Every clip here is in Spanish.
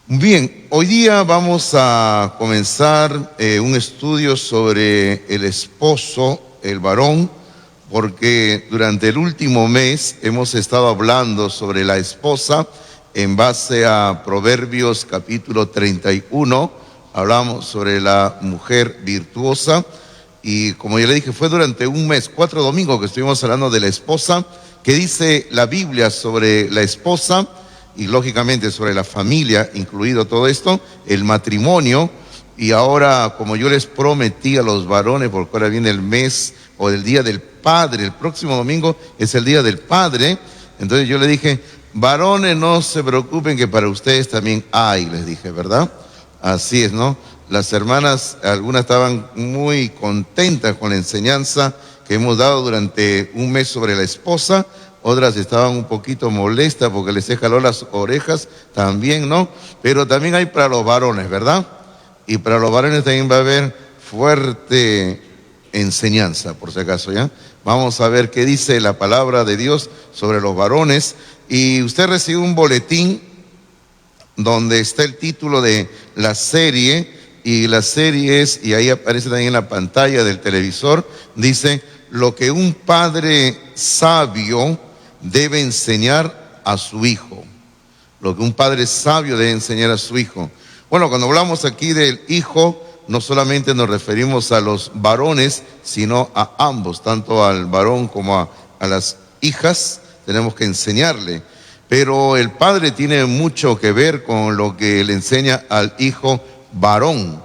Bien, hoy día vamos a comenzar un estudio sobre el esposo, el varón, porque durante el último mes hemos estado hablando sobre la esposa en base a Proverbios capítulo 31. Hablamos sobre la mujer virtuosa y, como ya le dije, fue durante un mes, 4 domingos que estuvimos hablando de la esposa. ¿Qué dice la Biblia sobre la esposa? Y lógicamente sobre la familia, incluido todo esto, el matrimonio. Y ahora, como yo les prometí a los varones, porque ahora viene el mes o el Día del Padre, el próximo domingo es el Día del Padre, entonces yo les dije, varones, no se preocupen que para ustedes también hay, les dije, ¿verdad? Así es, ¿no? Las hermanas, algunas estaban muy contentas con la enseñanza que hemos dado durante un mes sobre la esposa. Otras estaban un poquito molestas porque les he jalado las orejas también, ¿no? Pero también hay para los varones, ¿verdad? Y para los varones también va a haber fuerte enseñanza, por si acaso, ¿ya? Vamos a ver qué dice la palabra de Dios sobre los varones. Y usted recibe un boletín donde está el título de la serie, y la serie es, y ahí aparece también en la pantalla del televisor, dice, lo que un padre sabio debe enseñar a su hijo. Lo que un padre sabio debe enseñar a su hijo. Bueno, cuando hablamos aquí del hijo, no solamente nos referimos a los varones, sino a ambos, tanto al varón como a las hijas, tenemos que enseñarle. Pero el padre tiene mucho que ver con lo que le enseña al hijo varón.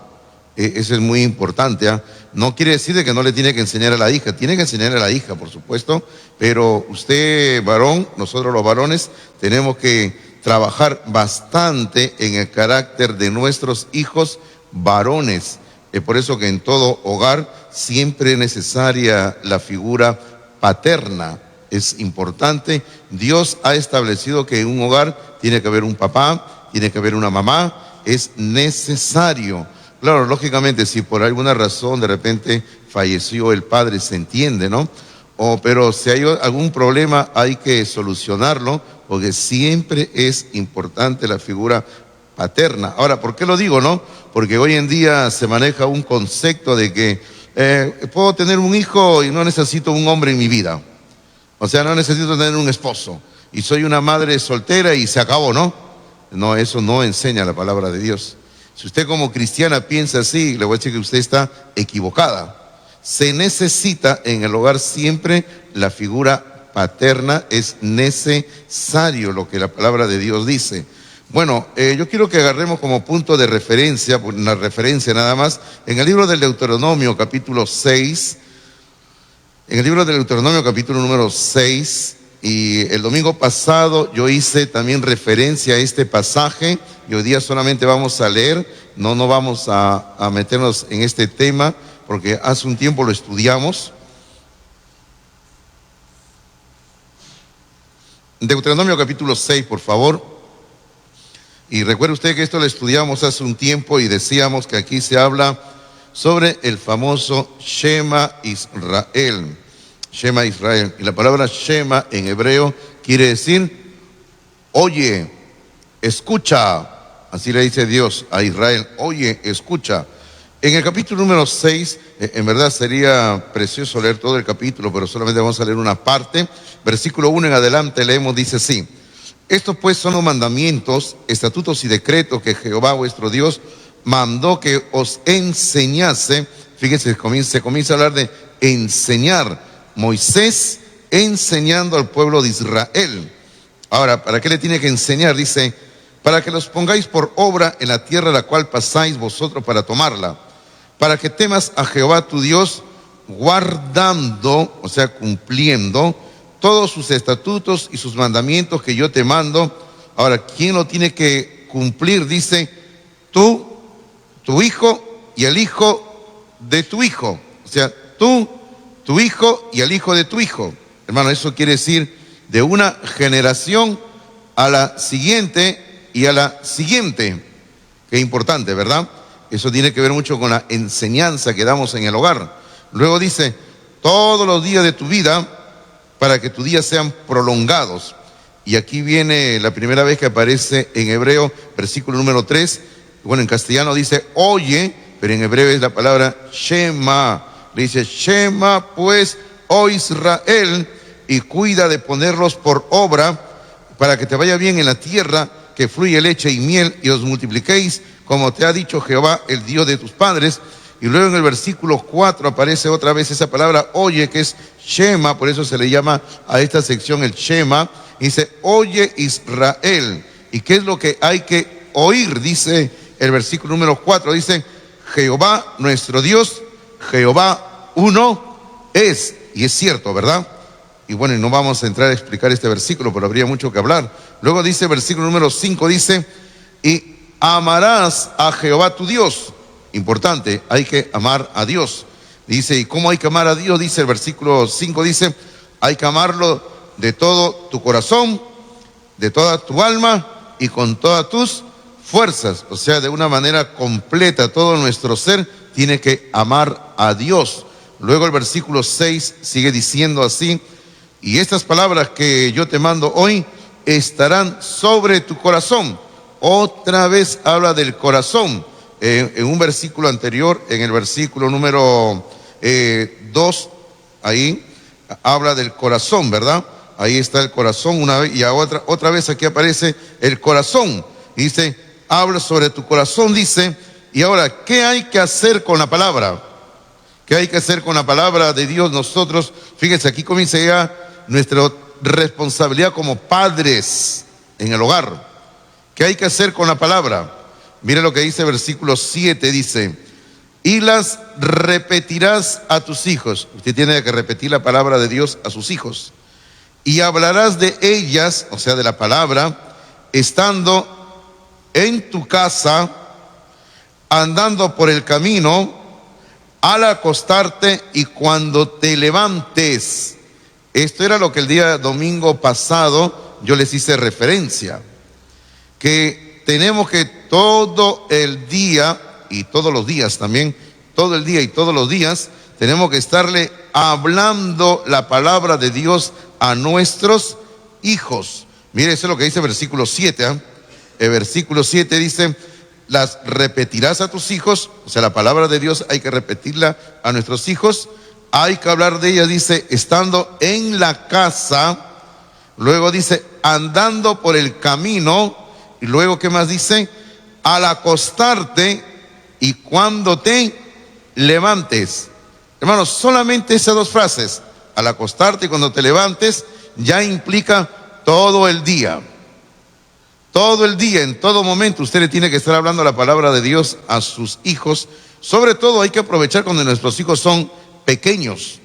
Eso es muy importante, ¿eh? No quiere decir de que no le tiene que enseñar a la hija, tiene que enseñar a la hija, por supuesto, pero usted, varón, nosotros los varones, tenemos que trabajar bastante en el carácter de nuestros hijos varones. Es por eso que en todo hogar siempre es necesaria la figura paterna. Es importante. Dios ha establecido que en un hogar tiene que haber un papá, tiene que haber una mamá, es necesario. Claro, lógicamente, si por alguna razón de repente falleció el padre, se entiende, ¿no? Pero si hay algún problema hay que solucionarlo, porque siempre es importante la figura paterna. Ahora, ¿por qué lo digo, no? Porque hoy en día se maneja un concepto de que puedo tener un hijo y no necesito un hombre en mi vida. O sea, no necesito tener un esposo. Y soy una madre soltera y se acabó, ¿no? No, eso no enseña la palabra de Dios. Si usted como cristiana piensa así, le voy a decir que usted está equivocada. Se necesita en el hogar siempre la figura paterna, es necesario lo que la palabra de Dios dice. Bueno, yo quiero que agarremos como punto de referencia, una referencia nada más, en el libro del Deuteronomio capítulo 6, en el libro del Deuteronomio capítulo número 6, y el domingo pasado yo hice también referencia a este pasaje, y hoy día solamente vamos a leer, no vamos a meternos en este tema, porque hace un tiempo lo estudiamos. Deuteronomio capítulo 6, por favor. Y recuerde usted que esto lo estudiamos hace un tiempo y decíamos que aquí se habla sobre el famoso Shema Israel. Shema Israel. Y la palabra Shema en hebreo quiere decir, oye, escucha. Así le dice Dios a Israel, oye, escucha. En el capítulo número 6, en verdad sería precioso leer todo el capítulo, pero solamente vamos a leer una parte. Versículo 1 en adelante leemos, dice así: estos pues son los mandamientos, estatutos y decretos que Jehová vuestro Dios mandó que os enseñase. Fíjense, se comienza a hablar de enseñar. Moisés enseñando al pueblo de Israel. Ahora, ¿para qué le tiene que enseñar? Dice, para que los pongáis por obra en la tierra a la cual pasáis vosotros para tomarla, para que temas a Jehová tu Dios, guardando, o sea, cumpliendo todos sus estatutos y sus mandamientos que yo te mando. Ahora, ¿quién lo tiene que cumplir? Dice, tú, tu hijo y el hijo de tu hijo. O sea, tú, tu hijo y el hijo de tu hijo. Hermano, eso quiere decir de una generación a la siguiente y a la siguiente. Qué importante, ¿verdad? Eso tiene que ver mucho con la enseñanza que damos en el hogar. Luego dice, todos los días de tu vida, para que tus días sean prolongados. Y aquí viene la primera vez que aparece en hebreo, versículo número 3. Bueno, en castellano dice oye, pero en hebreo es la palabra Shema. Le dice, Shema pues, oh Israel, y cuida de ponerlos por obra para que te vaya bien en la tierra que fluye leche y miel, y os multipliquéis como te ha dicho Jehová, el Dios de tus padres. Y luego en el versículo 4 aparece otra vez esa palabra oye, que es Shema, por eso se le llama a esta sección el Shema. Dice, oye Israel. ¿Y qué es lo que hay que oír? Dice el versículo número 4, dice, Jehová nuestro Dios, Jehová uno es. Y es cierto, ¿verdad? Y bueno, y no vamos a entrar a explicar este versículo, pero habría mucho que hablar. Luego dice el versículo número 5, dice, y amarás a Jehová tu Dios. Importante, hay que amar a Dios. Dice, ¿y cómo hay que amar a Dios? Dice el versículo 5, dice, hay que amarlo de todo tu corazón, de toda tu alma y con todas tus fuerzas. O sea, de una manera completa, todo nuestro ser tiene que amar a Dios. Luego el versículo 6 sigue diciendo así, y estas palabras que yo te mando hoy estarán sobre tu corazón. Otra vez habla del corazón. En un versículo anterior, en el versículo número 2, ahí habla del corazón, ¿verdad? Ahí está el corazón una vez, y otra vez aquí aparece el corazón. Dice, habla sobre tu corazón, dice, y ahora, ¿qué hay que hacer con la palabra? ¿Qué hay que hacer con la palabra de Dios nosotros? Fíjense, aquí comienza ya nuestra responsabilidad como padres en el hogar. ¿Qué hay que hacer con la palabra? Mire lo que dice el versículo 7, dice, y las repetirás a tus hijos. Usted tiene que repetir la palabra de Dios a sus hijos. Y hablarás de ellas, o sea, de la palabra, estando en tu casa, andando por el camino, al acostarte y cuando te levantes. Esto era lo que el día domingo pasado yo les hice referencia, que tenemos que todo el día y todos los días también, todo el día y todos los días, tenemos que estarle hablando la palabra de Dios a nuestros hijos. Mire, eso es lo que dice el versículo 7. El versículo 7 dice, las repetirás a tus hijos, o sea, la palabra de Dios hay que repetirla a nuestros hijos, hay que hablar de ella, dice, estando en la casa, luego dice, andando por el camino, y luego, ¿qué más dice? Al acostarte y cuando te levantes. Hermanos, solamente esas dos frases, al acostarte y cuando te levantes, ya implica todo el día. Todo el día, en todo momento, usted le tiene que estar hablando la palabra de Dios a sus hijos. Sobre todo hay que aprovechar cuando nuestros hijos son pequeños,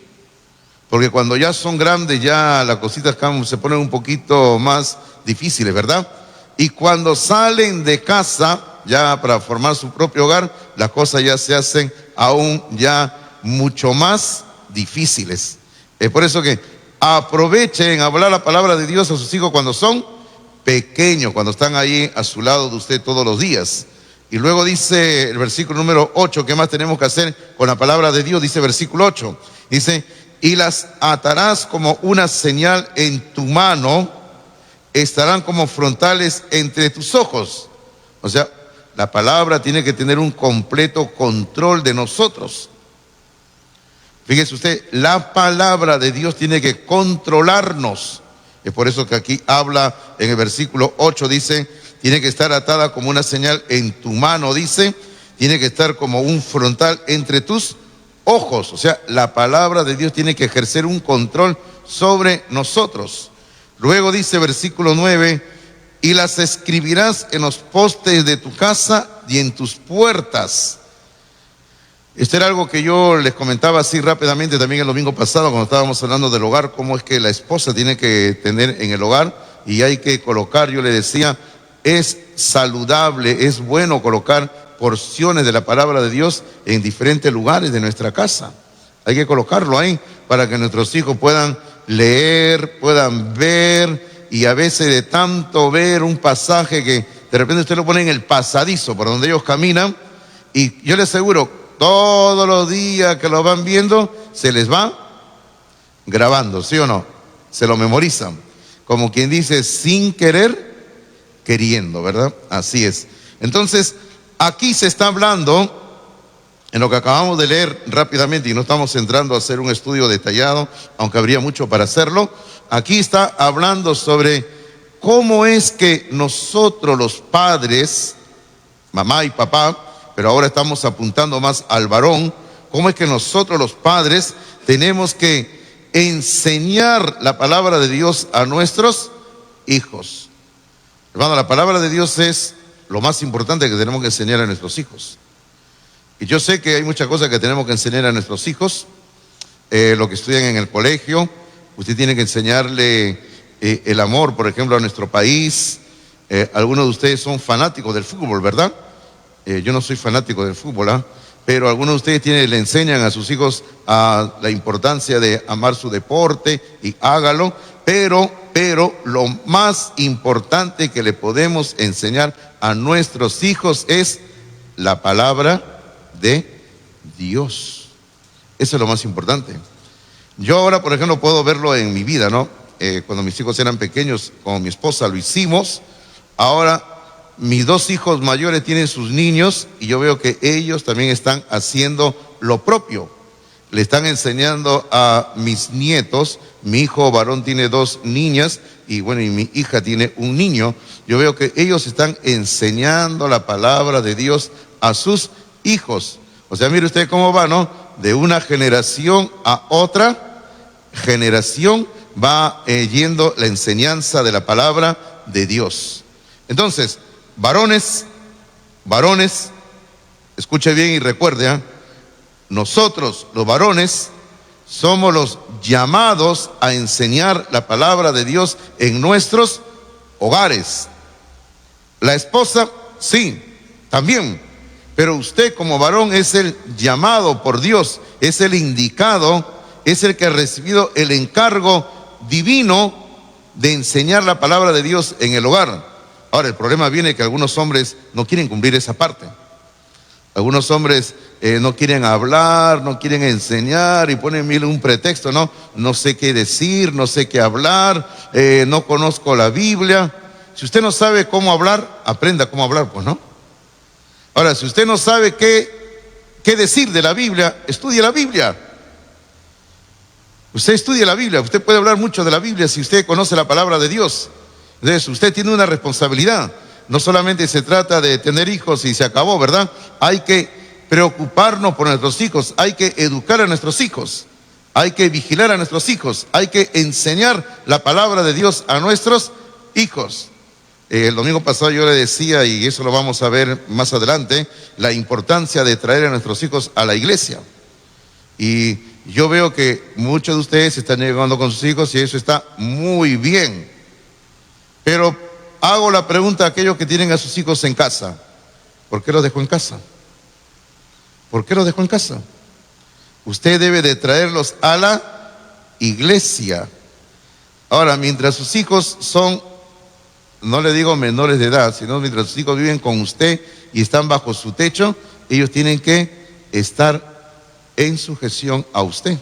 porque cuando ya son grandes, ya las cositas se ponen un poquito más difíciles, ¿verdad? Y cuando salen de casa, ya para formar su propio hogar, las cosas ya se hacen aún ya mucho más difíciles. Es por eso que aprovechen hablar la palabra de Dios a sus hijos cuando son pequeños, cuando están ahí a su lado de usted todos los días. Y luego dice el versículo número 8, ¿qué más tenemos que hacer con la palabra de Dios? Dice versículo 8, dice, y las atarás como una señal en tu mano, estarán como frontales entre tus ojos. O sea, la palabra tiene que tener un completo control de nosotros. Fíjese usted, la palabra de Dios tiene que controlarnos. Es por eso que aquí habla en el versículo 8, dice, tiene que estar atada como una señal en tu mano, dice, tiene que estar como un frontal entre tus ojos. O sea, la palabra de Dios tiene que ejercer un control sobre nosotros. Luego dice versículo 9, y las escribirás en los postes de tu casa y en tus puertas. Esto era algo que yo les comentaba así rápidamente también el domingo pasado cuando estábamos hablando del hogar, cómo es que la esposa tiene que tener en el hogar y hay que colocar, yo le decía, es saludable, es bueno colocar porciones de la palabra de Dios en diferentes lugares de nuestra casa. Hay que colocarlo ahí para que nuestros hijos puedan leer, puedan ver, y a veces de tanto ver un pasaje que de repente usted lo pone en el pasadizo por donde ellos caminan, y yo les aseguro, todos los días que lo van viendo, se les va grabando, ¿sí o no? Se lo memorizan. como quien dice, sin querer, queriendo, ¿verdad? Así es. Entonces, aquí se está hablando, en lo que acabamos de leer rápidamente, y no estamos entrando a hacer un estudio detallado, aunque habría mucho para hacerlo. Aquí está hablando sobre cómo es que nosotros los padres, mamá y papá, pero ahora estamos apuntando más al varón, cómo es que nosotros los padres tenemos que enseñar la palabra de Dios a nuestros hijos. Hermano, la palabra de Dios es lo más importante que tenemos que enseñar a nuestros hijos. Y yo sé que hay muchas cosas que tenemos que enseñar a nuestros hijos, lo que estudian en el colegio. Usted tiene que enseñarle el amor, por ejemplo, a nuestro país. Algunos de ustedes son fanáticos del fútbol, ¿verdad? Yo no soy fanático del fútbol, pero algunos de ustedes le enseñan a sus hijos a la importancia de amar su deporte y hágalo, pero lo más importante que le podemos enseñar a nuestros hijos es la palabra de Dios. Eso es lo más importante. Yo ahora, por ejemplo, puedo verlo en mi vida, ¿no? Cuando mis hijos eran pequeños, con mi esposa lo hicimos. Ahora mis dos hijos mayores tienen sus niños y yo veo que ellos también están haciendo lo propio. Le están enseñando a mis nietos. Mi hijo varón tiene 2 niñas y bueno, y mi hija tiene un niño. Yo veo que ellos están enseñando la palabra de Dios a sus hijos. O sea, mire usted cómo va, ¿no? De una generación a otra generación va yendo la enseñanza de la palabra de Dios. Entonces, varones, escuche bien y recuerde, nosotros los varones somos los llamados a enseñar la palabra de Dios en nuestros hogares. La esposa, sí, también. Pero usted como varón es el llamado por Dios, es el indicado, es el que ha recibido el encargo divino de enseñar la palabra de Dios en el hogar. Ahora, el problema viene que algunos hombres no quieren cumplir esa parte. Algunos hombres no quieren hablar, no quieren enseñar y ponen mil un pretexto, no sé qué decir, no sé qué hablar, no conozco la Biblia. Si usted no sabe cómo hablar, aprenda cómo hablar, pues, ¿no? Ahora, si usted no sabe qué decir de la Biblia, estudie la Biblia. Usted estudie la Biblia, usted puede hablar mucho de la Biblia si usted conoce la palabra de Dios. Entonces, usted tiene una responsabilidad. No solamente se trata de tener hijos y se acabó, ¿verdad? Hay que preocuparnos por nuestros hijos, hay que educar a nuestros hijos, hay que vigilar a nuestros hijos, hay que enseñar la palabra de Dios a nuestros hijos. El domingo pasado yo le decía, y eso lo vamos a ver más adelante, la importancia de traer a nuestros hijos a la iglesia. Y yo veo que muchos de ustedes están llegando con sus hijos y eso está muy bien. Pero hago la pregunta a aquellos que tienen a sus hijos en casa: ¿por qué los dejó en casa? ¿Por qué los dejó en casa? Usted debe de traerlos a la iglesia. Ahora, mientras sus hijos son, no le digo menores de edad, sino mientras sus hijos viven con usted y están bajo su techo, ellos tienen que estar en sujeción a usted.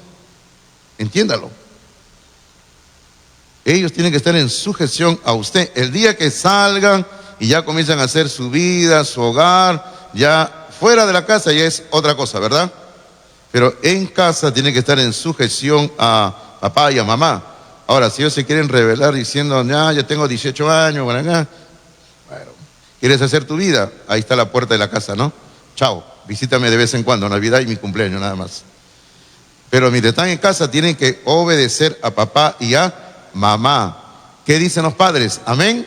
Entiéndalo. Ellos tienen que estar en sujeción a usted. El día que salgan y ya comienzan a hacer su vida, su hogar, ya fuera de la casa ya es otra cosa, ¿verdad? Pero en casa tienen que estar en sujeción a papá y a mamá. Ahora, si ellos se quieren rebelar diciendo, ya tengo 18 años, bueno, ¿quieres hacer tu vida? Ahí está la puerta de la casa, ¿no? Chao, visítame de vez en cuando, Navidad y mi cumpleaños, nada más. Pero mientras están en casa tienen que obedecer a papá y a mamá. ¿Qué dicen los padres? ¿Amén?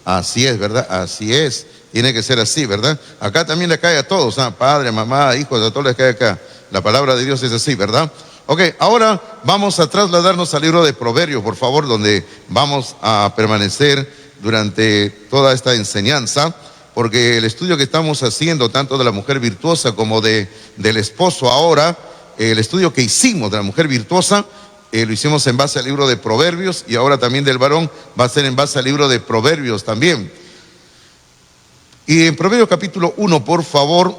Así es, ¿verdad? Así es. Tiene que ser así, ¿verdad? Acá también le cae a todos, padre, mamá, hijos, a todos les cae acá. La palabra de Dios es así, ¿verdad? Ok, ahora vamos a trasladarnos al libro de Proverbios, por favor, donde vamos a permanecer durante toda esta enseñanza, porque el estudio que estamos haciendo, tanto de la mujer virtuosa como del esposo ahora, el estudio que hicimos de la mujer virtuosa, lo hicimos en base al libro de Proverbios, y ahora también del varón va a ser en base al libro de Proverbios también. Y en Proverbios capítulo 1, por favor,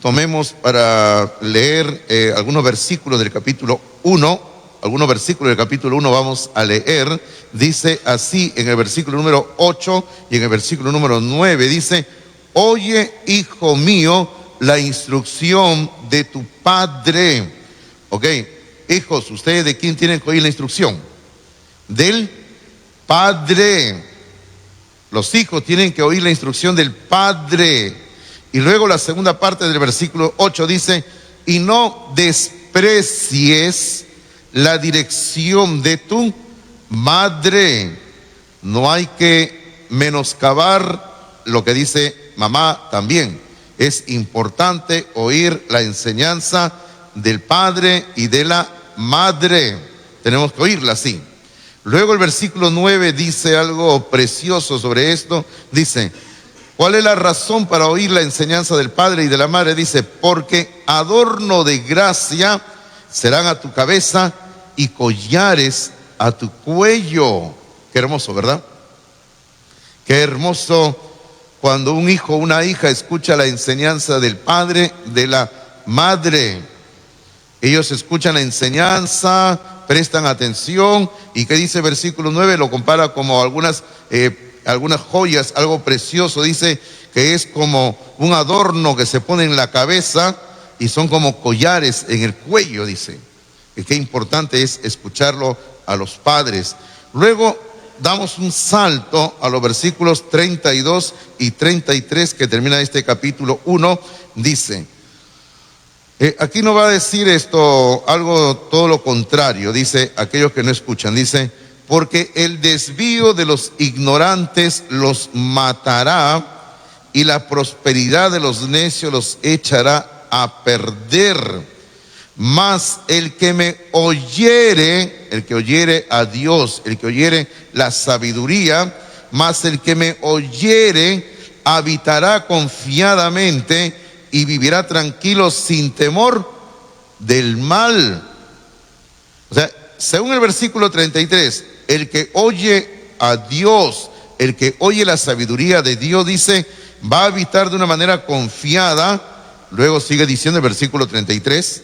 tomemos para leer algunos versículos del capítulo 1. algunos versículos del capítulo 1 vamos a leer. Dice así en el versículo número 8 y en el versículo número 9, dice: oye, hijo mío, la instrucción de tu padre. Ok, hijos, ¿ustedes de quién tienen que oír la instrucción? Del padre. Los hijos tienen que oír la instrucción del padre. Y luego la segunda parte del versículo 8 dice: y no desprecies la dirección de tu madre. No hay que menoscabar lo que dice mamá también. Es importante oír la enseñanza del padre y de la madre. Tenemos que oírla así. Luego el versículo 9 dice algo precioso sobre esto. Dice: ¿cuál es la razón para oír la enseñanza del padre y de la madre? Dice: porque adorno de gracia serán a tu cabeza y collares a tu cuello. Qué hermoso, ¿verdad? Qué hermoso cuando un hijo o una hija escucha la enseñanza del padre, de la madre. Ellos escuchan la enseñanza, prestan atención. ¿Y qué dice el versículo 9? Lo compara como algunas joyas, algo precioso. Dice que es como un adorno que se pone en la cabeza y son como collares en el cuello, dice. Y qué importante es escucharlo a los padres. Luego damos un salto a los versículos 32 y 33 que termina este capítulo 1. Dice, aquí no va a decir esto algo todo lo contrario. Dice, aquellos que no escuchan, dice: porque el desvío de los ignorantes los matará y la prosperidad de los necios los echará a perder. Mas el que me oyere, el que oyere a Dios, el que oyere la sabiduría, mas el que me oyere habitará confiadamente y vivirá tranquilo sin temor del mal. O sea, según el versículo 33, el que oye a Dios, el que oye la sabiduría de Dios, dice, va a habitar de una manera confiada. Luego sigue diciendo el versículo 33,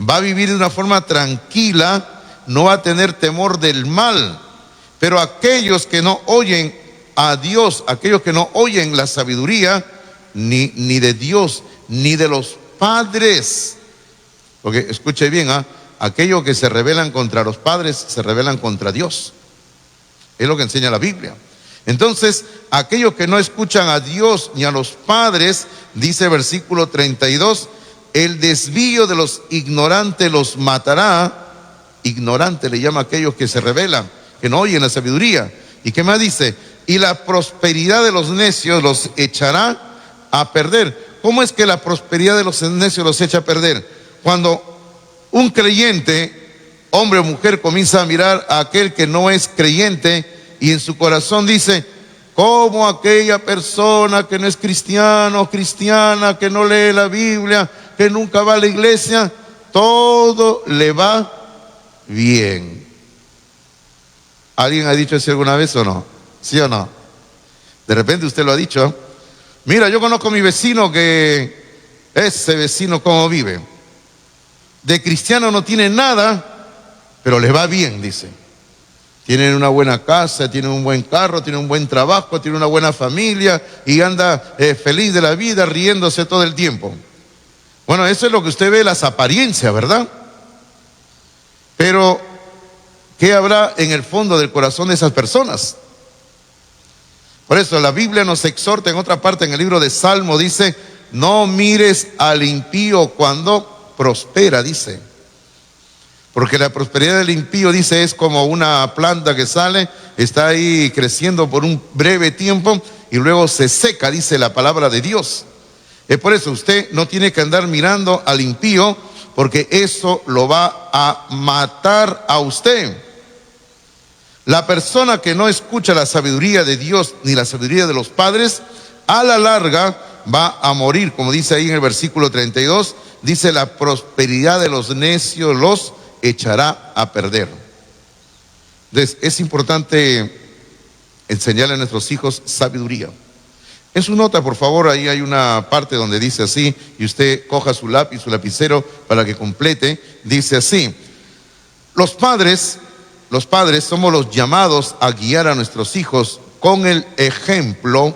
va a vivir de una forma tranquila, no va a tener temor del mal. Pero aquellos que no oyen a Dios, aquellos que no oyen la sabiduría, ni de Dios, ni de los padres, porque escuche bien, aquellos que se rebelan contra los padres, se rebelan contra Dios. Es lo que enseña la Biblia. Entonces, aquellos que no escuchan a Dios ni a los padres, dice versículo 32, el desvío de los ignorantes los matará. Ignorante le llama a aquellos que se rebelan, que no oyen la sabiduría. ¿Y qué más dice? Y la prosperidad de los necios los echará a perder. ¿Cómo es que la prosperidad de los necios los echa a perder? Cuando un creyente, hombre o mujer, comienza a mirar a aquel que no es creyente y en su corazón dice: ¿cómo aquella persona que no es cristiano o cristiana, que no lee la Biblia, que nunca va a la iglesia, todo le va bien? ¿Alguien ha dicho eso alguna vez o no? ¿Sí o no? De repente usted lo ha dicho. Mira, yo conozco a mi vecino, que ese vecino cómo vive. De cristiano no tiene nada, pero les va bien, dice. Tienen una buena casa, tienen un buen carro, tienen un buen trabajo, tienen una buena familia y anda feliz de la vida, riéndose todo el tiempo. Bueno, eso es lo que usted ve, las apariencias, ¿verdad? Pero, ¿qué habrá en el fondo del corazón de esas personas? Por eso la Biblia nos exhorta en otra parte, en el libro de Salmo, dice: no mires al impío cuando prospera, dice. Porque la prosperidad del impío, dice, es como una planta que sale, está ahí creciendo por un breve tiempo y luego se seca, dice la palabra de Dios. Es por eso usted no tiene que andar mirando al impío, porque eso lo va a matar a usted. La persona que no escucha la sabiduría de Dios ni la sabiduría de los padres, a la larga va a morir. Como dice ahí en el versículo 32, dice: la prosperidad de los necios los echará a perder. Entonces, es importante enseñarle a nuestros hijos sabiduría. En su nota, por favor, ahí hay una parte donde dice así, y usted coja su lápiz, su lapicero para que complete. Dice así: Los padres somos los llamados a guiar a nuestros hijos con el ejemplo.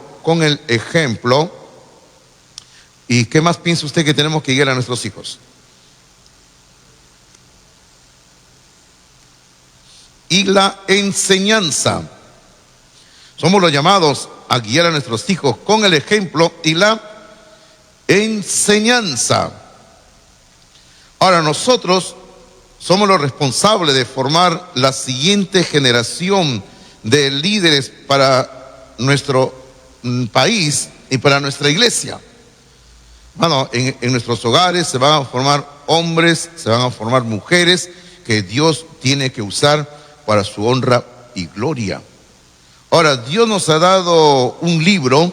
¿Y qué más piensa usted que tenemos que guiar a nuestros hijos? Y la enseñanza. Somos los llamados a guiar a nuestros hijos con el ejemplo y la enseñanza. Ahora, nosotros somos los responsables de formar la siguiente generación de líderes para nuestro país y para nuestra iglesia. Bueno, en nuestros hogares se van a formar hombres, se van a formar mujeres que Dios tiene que usar para su honra y gloria. Ahora, Dios nos ha dado un libro,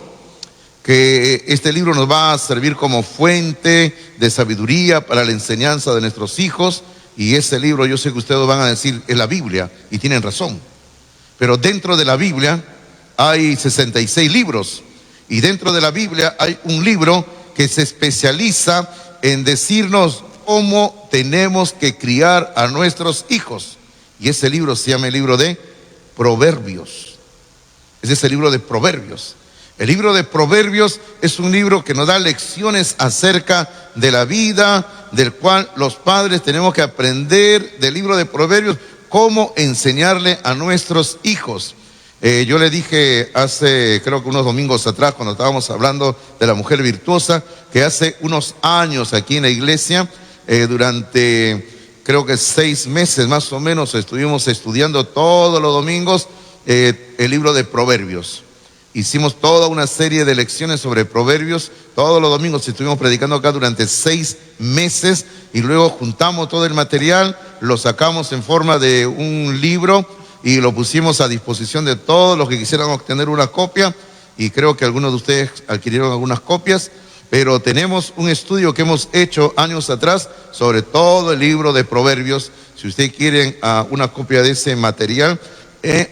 que este libro nos va a servir como fuente de sabiduría para la enseñanza de nuestros hijos, y ese libro, yo sé que ustedes van a decir, es la Biblia, y tienen razón. Pero dentro de la Biblia hay 66 libros, y dentro de la Biblia hay un libro que se especializa en decirnos cómo tenemos que criar a nuestros hijos. Y ese libro se llama el libro de Proverbios. Ese es el libro de Proverbios. El libro de Proverbios es un libro que nos da lecciones acerca de la vida, del cual los padres tenemos que aprender del libro de Proverbios, cómo enseñarle a nuestros hijos. Yo le dije hace, creo que unos domingos atrás, cuando estábamos hablando de la mujer virtuosa, que hace unos años aquí en la iglesia, durante creo que 6 meses más o menos, estuvimos estudiando todos los domingos el libro de Proverbios. Hicimos toda una serie de lecciones sobre Proverbios. Todos los domingos estuvimos predicando acá durante 6 meses, y luego juntamos todo el material, lo sacamos en forma de un libro y lo pusimos a disposición de todos los que quisieran obtener una copia, y creo que algunos de ustedes adquirieron algunas copias. Pero tenemos un estudio que hemos hecho años atrás sobre todo el libro de Proverbios. Si ustedes quieren una copia de ese material,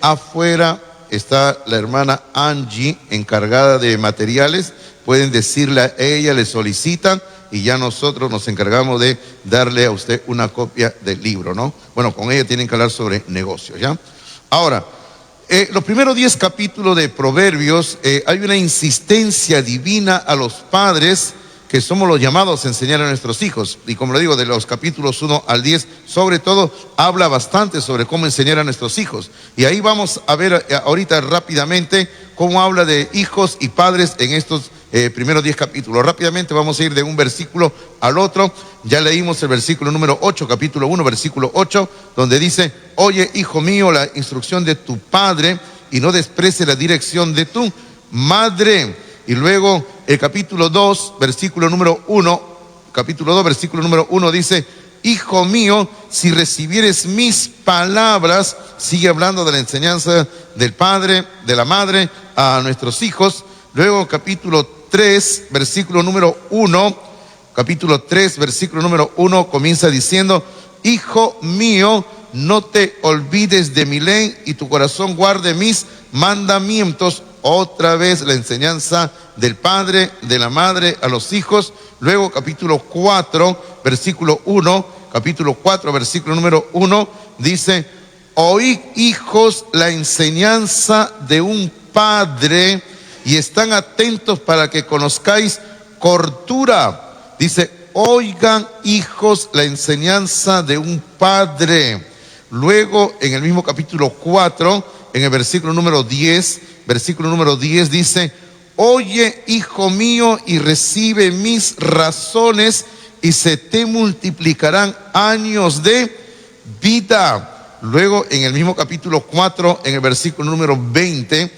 afuera está la hermana Angie, encargada de materiales. Pueden decirle a ella, le solicitan, y ya nosotros nos encargamos de darle a usted una copia del libro, ¿no? Bueno, con ella tienen que hablar sobre negocios, ¿ya? Ahora, los primeros 10 capítulos de Proverbios, hay una insistencia divina a los padres, que somos los llamados a enseñar a nuestros hijos. Y como le digo, de los capítulos 1 al 10, sobre todo, habla bastante sobre cómo enseñar a nuestros hijos. Y ahí vamos a ver ahorita rápidamente cómo habla de hijos y padres en estos primeros 10 capítulos. Rápidamente vamos a ir de un versículo al otro. Ya leímos el versículo número 8, capítulo 1, versículo 8, donde dice: oye, hijo mío, la instrucción de tu padre, y no desprecies la dirección de tu madre. Y luego el capítulo 2, versículo número 1, capítulo 2, versículo número 1 dice: hijo mío, si recibieres mis palabras. Sigue hablando de la enseñanza del padre, de la madre a nuestros hijos. Luego capítulo 3, versículo número 1, capítulo 3, versículo número 1 comienza diciendo: hijo mío, no te olvides de mi ley, y tu corazón guarde mis mandamientos. Otra vez la enseñanza del padre, de la madre a los hijos. Luego capítulo 4, versículo 1, capítulo 4, versículo número 1 dice: oíd, hijos, la enseñanza de un padre, y están atentos para que conozcáis cordura. Dice: oigan, hijos, la enseñanza de un padre. Luego en el mismo capítulo 4, en el versículo número 10, dice: oye, hijo mío, y recibe mis razones, y se te multiplicarán años de vida. Luego en el mismo capítulo 4, en el versículo número 20,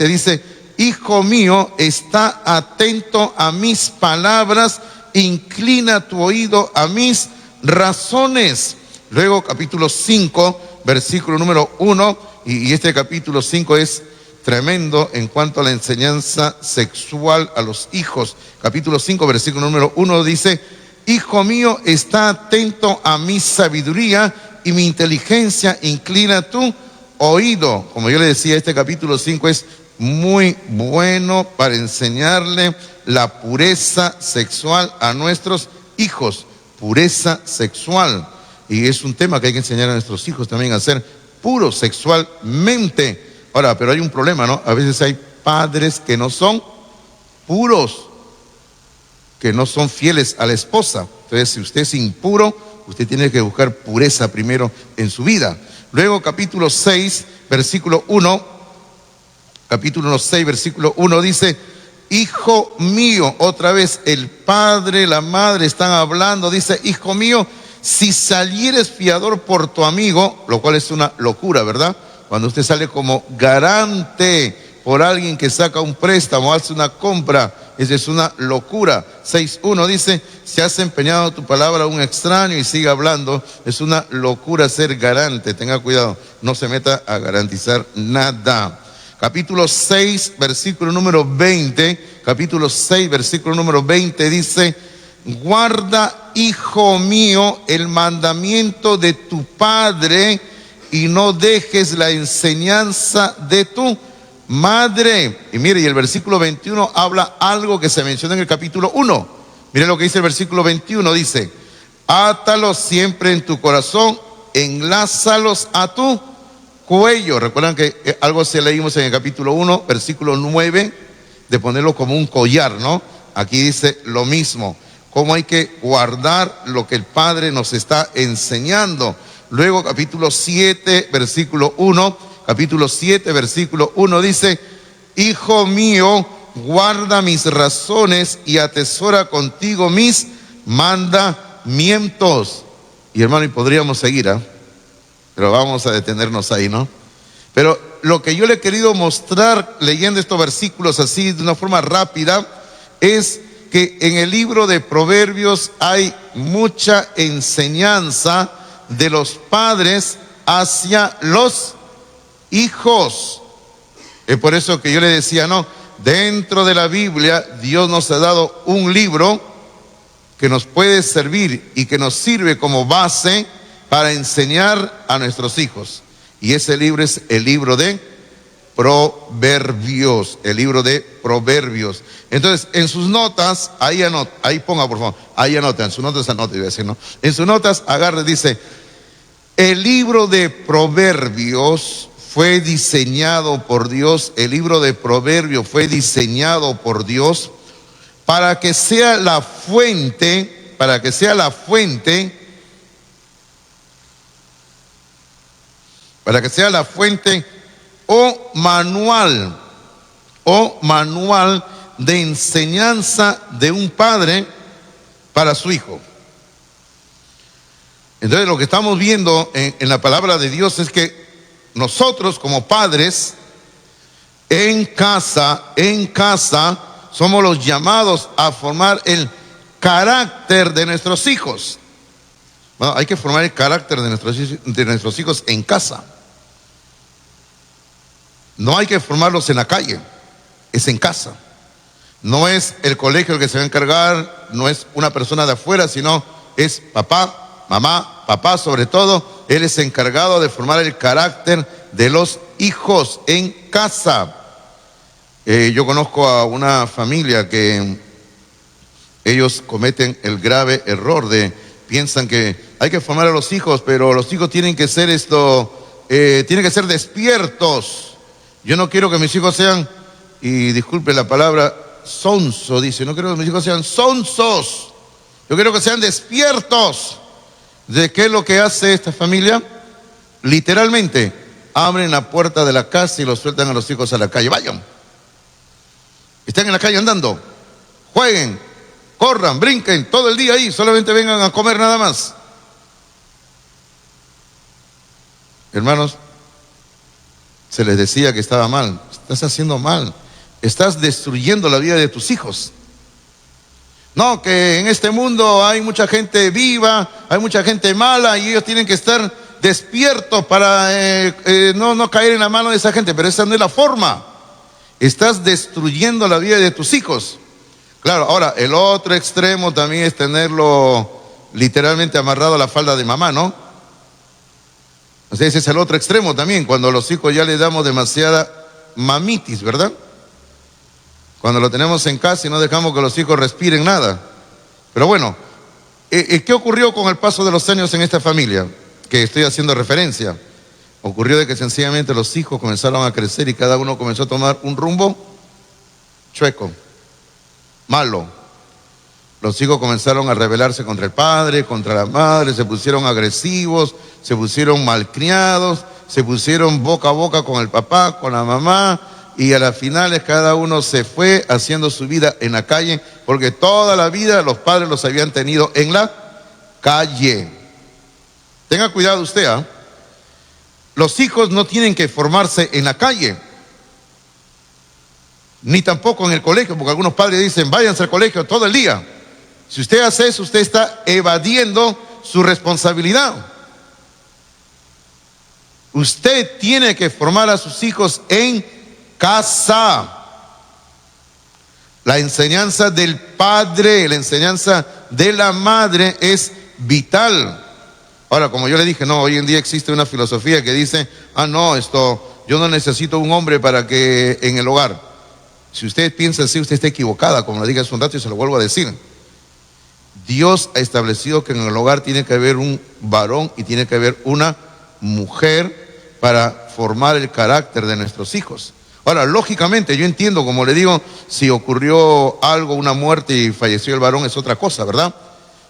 dice: hijo mío, está atento a mis palabras, inclina tu oído a mis razones. Luego capítulo 5, versículo número 1, y este capítulo 5 es tremendo en cuanto a la enseñanza sexual a los hijos. Capítulo 5, versículo número 1 dice: hijo mío, está atento a mi sabiduría, y mi inteligencia inclina tu oído. Como yo le decía, este capítulo 5 es muy bueno para enseñarle la pureza sexual a nuestros hijos. Pureza sexual. y es un tema que hay que enseñar a nuestros hijos también a ser puros sexualmente. Ahora, pero hay un problema, ¿no? A veces hay padres que no son puros, que no son fieles a la esposa. Entonces, si usted es impuro, usted tiene que buscar pureza primero en su vida. Luego, capítulo 6, versículo 1, capítulo 6, versículo 1 dice: hijo mío, otra vez el padre, la madre están hablando, dice: hijo mío, si salieres fiador por tu amigo, lo cual es una locura, ¿verdad? Cuando usted sale como garante por alguien que saca un préstamo, hace una compra, eso es una locura. 6.1 dice: si has empeñado tu palabra a un extraño y sigue hablando, es una locura ser garante. Tenga cuidado, no se meta a garantizar nada. Capítulo 6, versículo número 20, capítulo 6, versículo número 20 dice: guarda, hijo mío, el mandamiento de tu padre y no dejes la enseñanza de tu madre. Y mire, y el versículo 21 habla algo que se menciona en el capítulo 1. Mire lo que dice el versículo 21, dice: átalos siempre en tu corazón, enlázalos a tu cuello. Recuerdan que algo se leímos en el capítulo 1, versículo 9, de ponerlo como un collar, ¿no? Aquí dice lo mismo, cómo hay que guardar lo que el Padre nos está enseñando. Luego capítulo 7, versículo 1, capítulo 7, versículo 1 dice: hijo mío, guarda mis razones y atesora contigo mis mandamientos. Y hermano, y podríamos seguir, pero vamos a detenernos ahí, ¿no? Pero lo que yo le he querido mostrar leyendo estos versículos así de una forma rápida es que en el libro de Proverbios hay mucha enseñanza de los padres hacia los hijos. Es por eso que yo le decía, no, dentro de la Biblia Dios nos ha dado un libro que nos puede servir y que nos sirve como base para enseñar a nuestros hijos. Y ese libro es el libro de Proverbios, el libro de Proverbios. Entonces, en sus notas, ahí ponga por favor, ahí anota, en sus notas anote, iba a decir, ¿no? En sus notas agarre, dice: el libro de Proverbios fue diseñado por Dios, el libro de Proverbios fue diseñado por Dios para que sea la fuente, o manual de enseñanza de un padre para su hijo. Entonces, lo que estamos viendo en la palabra de Dios es que nosotros como padres en casa somos los llamados a formar el carácter de nuestros hijos. Bueno, hay que formar el carácter de nuestros hijos en casa. No hay que formarlos en la calle, es en casa. No es el colegio el que se va a encargar, no es una persona de afuera, sino es papá, mamá, papá sobre todo. Él es encargado de formar el carácter de los hijos en casa. Yo conozco a una familia que ellos cometen el grave error de piensan que hay que formar a los hijos, pero los hijos tienen que ser tienen que ser despiertos. Yo no quiero que mis hijos sean, y disculpe la palabra, sonso, dice, no quiero que mis hijos sean sonsos. Yo quiero que sean despiertos. ¿De qué es lo que hace esta familia? Literalmente, abren la puerta de la casa y los sueltan a los hijos a la calle. Vayan. Están en la calle andando. Jueguen, corran, brinquen, todo el día ahí. Solamente vengan a comer nada más. Hermanos, se les decía que estaba mal. Estás haciendo mal. Estás destruyendo la vida de tus hijos. No, que en este mundo hay mucha gente viva, hay mucha gente mala y ellos tienen que estar despiertos para no caer en la mano de esa gente. Pero esa no es la forma. Estás destruyendo la vida de tus hijos. Claro, ahora el otro extremo también es tenerlo literalmente amarrado a la falda de mamá, ¿no? O sea, ese es el otro extremo también, cuando a los hijos ya les damos demasiada mamitis, ¿verdad? Cuando lo tenemos en casa y no dejamos que los hijos respiren nada. Pero bueno, ¿Qué ocurrió con el paso de los años en esta familia que estoy haciendo referencia? Ocurrió de que sencillamente los hijos comenzaron a crecer y cada uno comenzó a tomar un rumbo chueco, malo. Los hijos comenzaron a rebelarse contra el padre, contra la madre, se pusieron agresivos, se pusieron malcriados, se pusieron boca a boca con el papá, con la mamá, y a las finales cada uno se fue haciendo su vida en la calle, porque toda la vida los padres los habían tenido en la calle. Tenga cuidado usted, ¿ah? Los hijos no tienen que formarse en la calle, ni tampoco en el colegio, porque algunos padres dicen, váyanse al colegio todo el día. Si usted hace eso, usted está evadiendo su responsabilidad. Usted tiene que formar a sus hijos en casa. La enseñanza del padre, la enseñanza de la madre es vital. Ahora, como yo le dije, no, hoy en día existe una filosofía que dice, no, yo no necesito un hombre para que en el hogar. Si usted piensa así, usted está equivocada, como lo dije hace un rato y se lo vuelvo a decir. Dios ha establecido que en el hogar tiene que haber un varón y tiene que haber una mujer para formar el carácter de nuestros hijos. Ahora, lógicamente, yo entiendo, como le digo, si ocurrió algo, una muerte y falleció el varón es otra cosa, ¿verdad?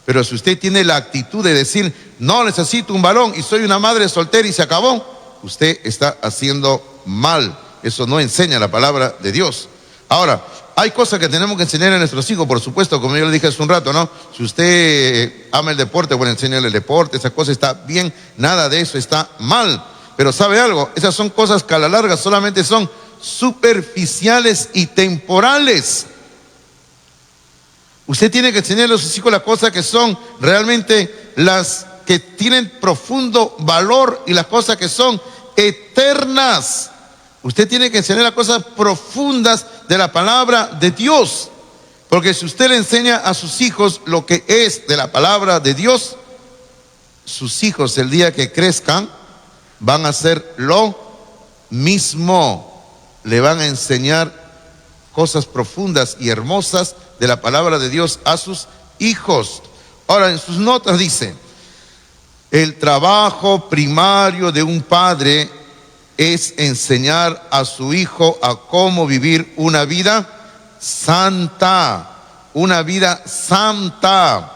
Pero si usted tiene la actitud de decir, no necesito un varón y soy una madre soltera y se acabó, usted está haciendo mal. Eso no enseña la palabra de Dios. Ahora, hay cosas que tenemos que enseñar a nuestros hijos, por supuesto, como yo le dije hace un rato, ¿no? Si usted ama el deporte, bueno, enséñale el deporte, esa cosa está bien, nada de eso está mal. Pero ¿sabe algo? Esas son cosas que a la larga solamente son superficiales y temporales. Usted tiene que enseñarle a sus hijos las cosas que son realmente las que tienen profundo valor y las cosas que son eternas. Usted tiene que enseñar las cosas profundas de la palabra de Dios. Porque si usted le enseña a sus hijos lo que es de la palabra de Dios, sus hijos el día que crezcan van a hacer lo mismo. Le van a enseñar cosas profundas y hermosas de la palabra de Dios a sus hijos. Ahora, en sus notas dice, el trabajo primario de un padre es enseñar a su hijo a cómo vivir una vida santa, una vida santa.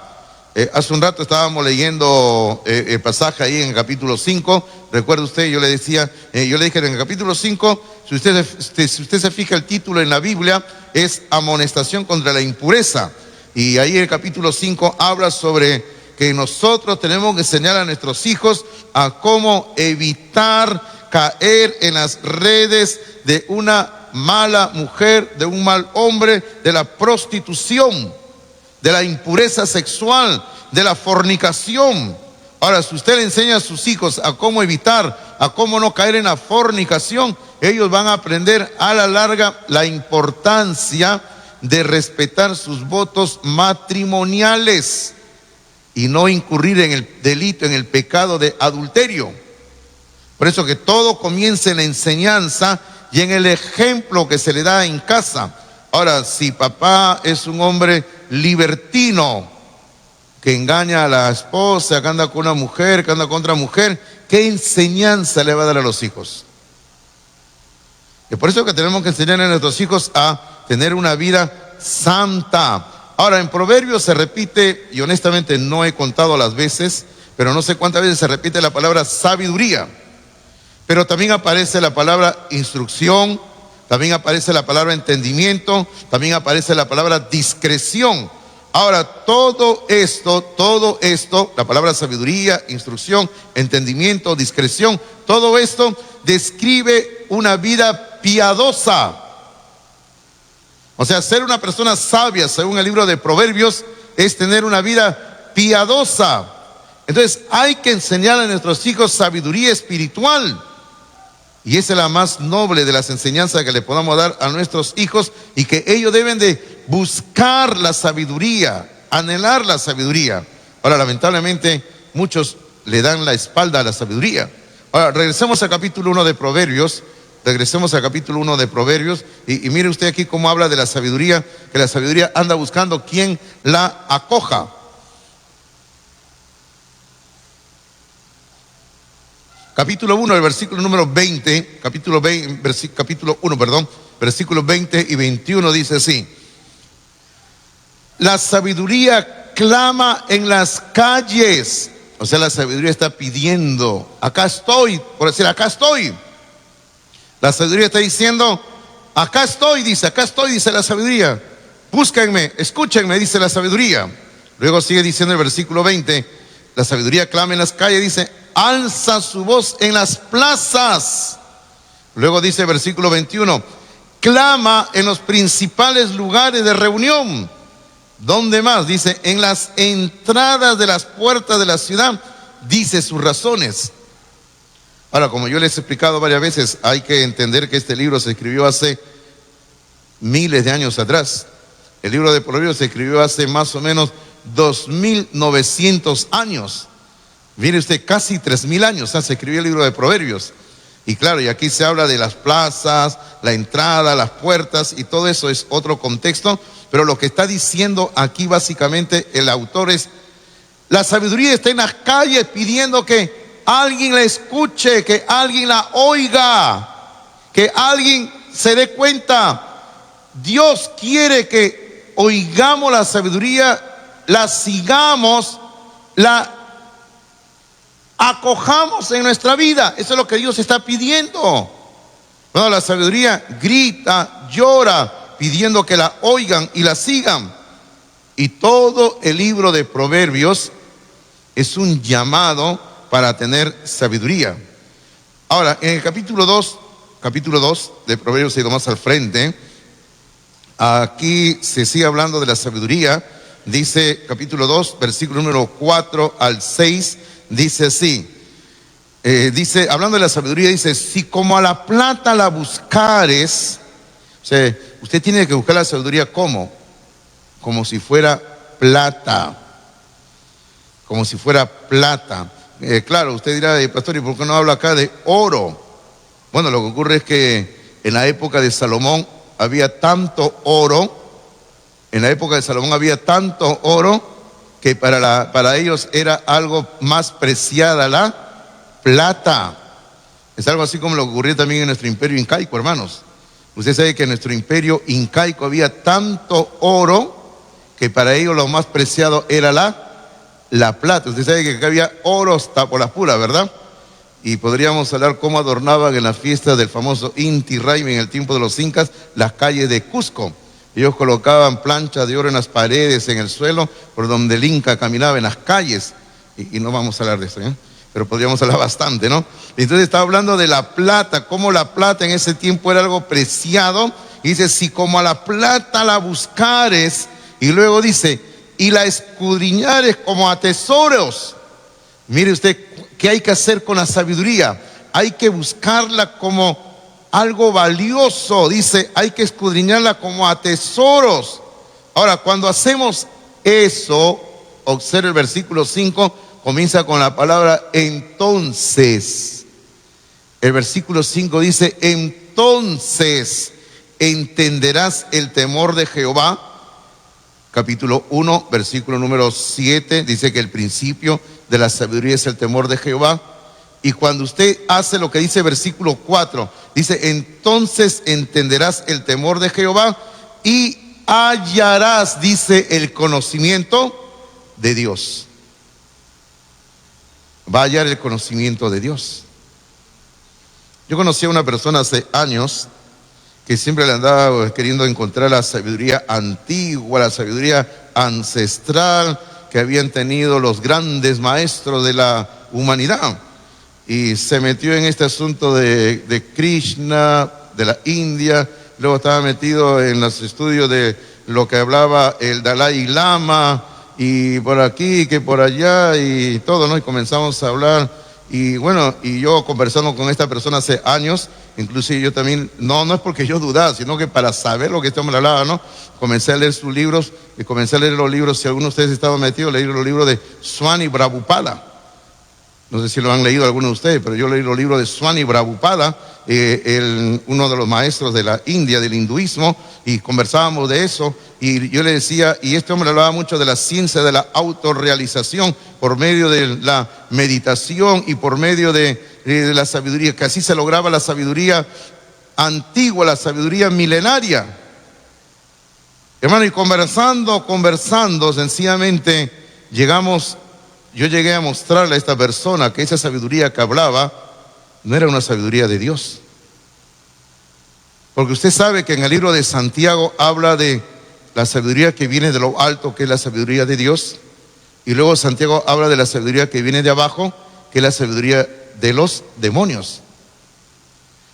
Hace un rato estábamos leyendo el pasaje ahí en el capítulo 5. Recuerda usted, yo le dije en el capítulo 5, si usted se fija, el título en la Biblia es amonestación contra la impureza. Y ahí en el capítulo 5 habla sobre que nosotros tenemos que enseñar a nuestros hijos a cómo evitar caer en las redes de una mala mujer, de un mal hombre, de la prostitución, de la impureza sexual, de la fornicación. Ahora, si usted le enseña a sus hijos a cómo evitar, a cómo no caer en la fornicación, ellos van a aprender a la larga la importancia de respetar sus votos matrimoniales y no incurrir en el delito, en el pecado de adulterio. Por eso que todo comienza en la enseñanza y en el ejemplo que se le da en casa. Ahora, si papá es un hombre libertino, que engaña a la esposa, que anda con una mujer, que anda con otra mujer, ¿qué enseñanza le va a dar a los hijos? Es por eso que tenemos que enseñar a nuestros hijos a tener una vida santa. Ahora, en Proverbios se repite, y honestamente no he contado las veces, pero no sé cuántas veces se repite la palabra sabiduría. Pero también aparece la palabra instrucción, también aparece la palabra entendimiento, también aparece la palabra discreción. Ahora, todo esto, la palabra sabiduría, instrucción, entendimiento, discreción, todo esto describe una vida piadosa. O sea, ser una persona sabia, según el libro de Proverbios, es tener una vida piadosa. Entonces, hay que enseñar a nuestros hijos sabiduría espiritual. Y esa es la más noble de las enseñanzas que le podamos dar a nuestros hijos, y que ellos deben de buscar la sabiduría, anhelar la sabiduría. Ahora, lamentablemente, muchos le dan la espalda a la sabiduría. Ahora, regresemos al capítulo 1 de Proverbios. Y mire usted aquí cómo habla de la sabiduría, que la sabiduría anda buscando quien la acoja. capítulo 1, el versículo número 20, capítulo 1, perdón, versículos 20 y 21 dice así: la sabiduría clama en las calles. O sea, la sabiduría está pidiendo, acá estoy, por decir, acá estoy. La sabiduría está diciendo, acá estoy, dice la sabiduría. Búsquenme, escúchenme, dice la sabiduría. Luego sigue diciendo el versículo 20, la sabiduría clama en las calles, dice, alza su voz en las plazas. Luego dice el versículo 21, clama en los principales lugares de reunión. ¿Dónde más? Dice, en las entradas de las puertas de la ciudad, dice sus razones. Ahora, como yo les he explicado varias veces, hay que entender que este libro se escribió hace miles de años atrás. El libro de Proverbios se escribió hace más o menos 2900 años. Mire usted, casi 3000 años se escribió el libro de Proverbios. Y claro, y aquí se habla de las plazas, la entrada, las puertas, y todo eso es otro contexto. Pero lo que está diciendo aquí básicamente el autor es, la sabiduría está en las calles pidiendo que alguien la escuche, que alguien la oiga, que alguien se dé cuenta. Dios quiere que oigamos la sabiduría, la sigamos, la acojamos en nuestra vida. Eso es lo que Dios está pidiendo. Bueno, la sabiduría grita, llora, pidiendo que la oigan y la sigan. Y todo el libro de Proverbios es un llamado para tener sabiduría. Ahora, en el capítulo 2 de Proverbios, he ido más al frente, aquí se sigue hablando de la sabiduría. Dice capítulo 2, versículo número 4 al 6, dice así, dice, hablando de la sabiduría, dice, si como a la plata la buscares, o sea, usted tiene que buscar la sabiduría como si fuera plata, como si fuera plata. Claro, usted dirá, pastor, ¿y por qué no habla acá de oro? Bueno, lo que ocurre es que en la época de Salomón había tanto oro, que para ellos era algo más preciada la plata. Es algo así como lo que ocurría también en nuestro imperio incaico, hermanos. Usted sabe que en nuestro imperio incaico había tanto oro que para ellos lo más preciado era la plata. Usted sabe que acá había oro hasta por las puras, ¿verdad? Y podríamos hablar cómo adornaban en la fiesta del famoso Inti Raymi en el tiempo de los incas las calles de Cusco. Ellos colocaban planchas de oro en las paredes, en el suelo, por donde el Inca caminaba en las calles. Y no vamos a hablar de eso, ¿eh? Pero podríamos hablar bastante, ¿no? Entonces está hablando de la plata, cómo la plata en ese tiempo era algo preciado. Y dice, si como a la plata la buscares, y luego dice, y la escudriñares como a tesoros. Mire usted, ¿qué hay que hacer con la sabiduría? Hay que buscarla como algo valioso, dice, hay que escudriñarla como a tesoros. Ahora, cuando hacemos eso, observe el versículo 5, comienza con la palabra entonces. El versículo 5 dice, entonces entenderás el temor de Jehová. Capítulo 1, versículo número 7, dice que el principio de la sabiduría es el temor de Jehová. Y cuando usted hace lo que dice versículo 4, dice, entonces entenderás el temor de Jehová y hallarás, dice, el conocimiento de Dios. Va a hallar el conocimiento de Dios. Yo conocí a una persona hace años que siempre le andaba queriendo encontrar la sabiduría antigua, la sabiduría ancestral que habían tenido los grandes maestros de la humanidad. Y se metió en este asunto de Krishna, de la India. Luego estaba metido en los estudios de lo que hablaba el Dalai Lama, y por aquí, que por allá, y todo, ¿no? Y comenzamos a hablar. Y bueno, y yo conversando con esta persona hace años, inclusive yo también, no es porque yo dudaba, sino que para saber lo que este hombre hablaba, ¿no? Comencé a leer sus libros, y comencé a leer los libros, si alguno de ustedes estaban metidos, leí los libros de Swami Prabhupada. No sé si lo han leído algunos de ustedes, pero yo leí los libros de Swami Prabhupada, uno de los maestros de la India, del hinduismo, y conversábamos de eso, y yo le decía, y este hombre hablaba mucho de la ciencia de la autorrealización por medio de la meditación y por medio de la sabiduría, que así se lograba la sabiduría antigua, la sabiduría milenaria. Hermano, y conversando, sencillamente yo llegué a mostrarle a esta persona que esa sabiduría que hablaba no era una sabiduría de Dios. Porque usted sabe que en el libro de Santiago habla de la sabiduría que viene de lo alto, que es la sabiduría de Dios. Y luego Santiago habla de la sabiduría que viene de abajo, que es la sabiduría de los demonios.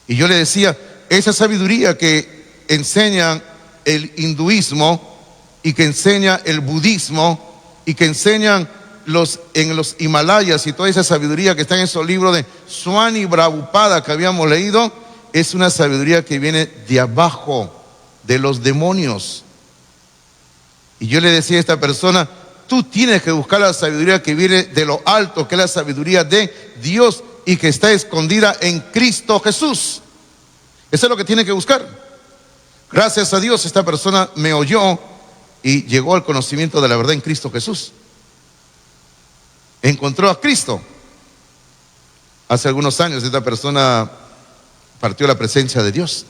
Y yo le decía, esa sabiduría que enseña el hinduismo y que enseña el budismo y que enseñan en los Himalayas y toda esa sabiduría que está en esos libros de Swami Prabhupada que habíamos leído, es una sabiduría que viene de abajo, de los demonios. Y yo le decía a esta persona, tú tienes que buscar la sabiduría que viene de lo alto, que es la sabiduría de Dios y que está escondida en Cristo Jesús. Eso es lo que tiene que buscar. Gracias a Dios esta persona me oyó y llegó al conocimiento de la verdad en Cristo Jesús. Encontró a Cristo. Hace algunos años esta persona partió a la presencia de Dios.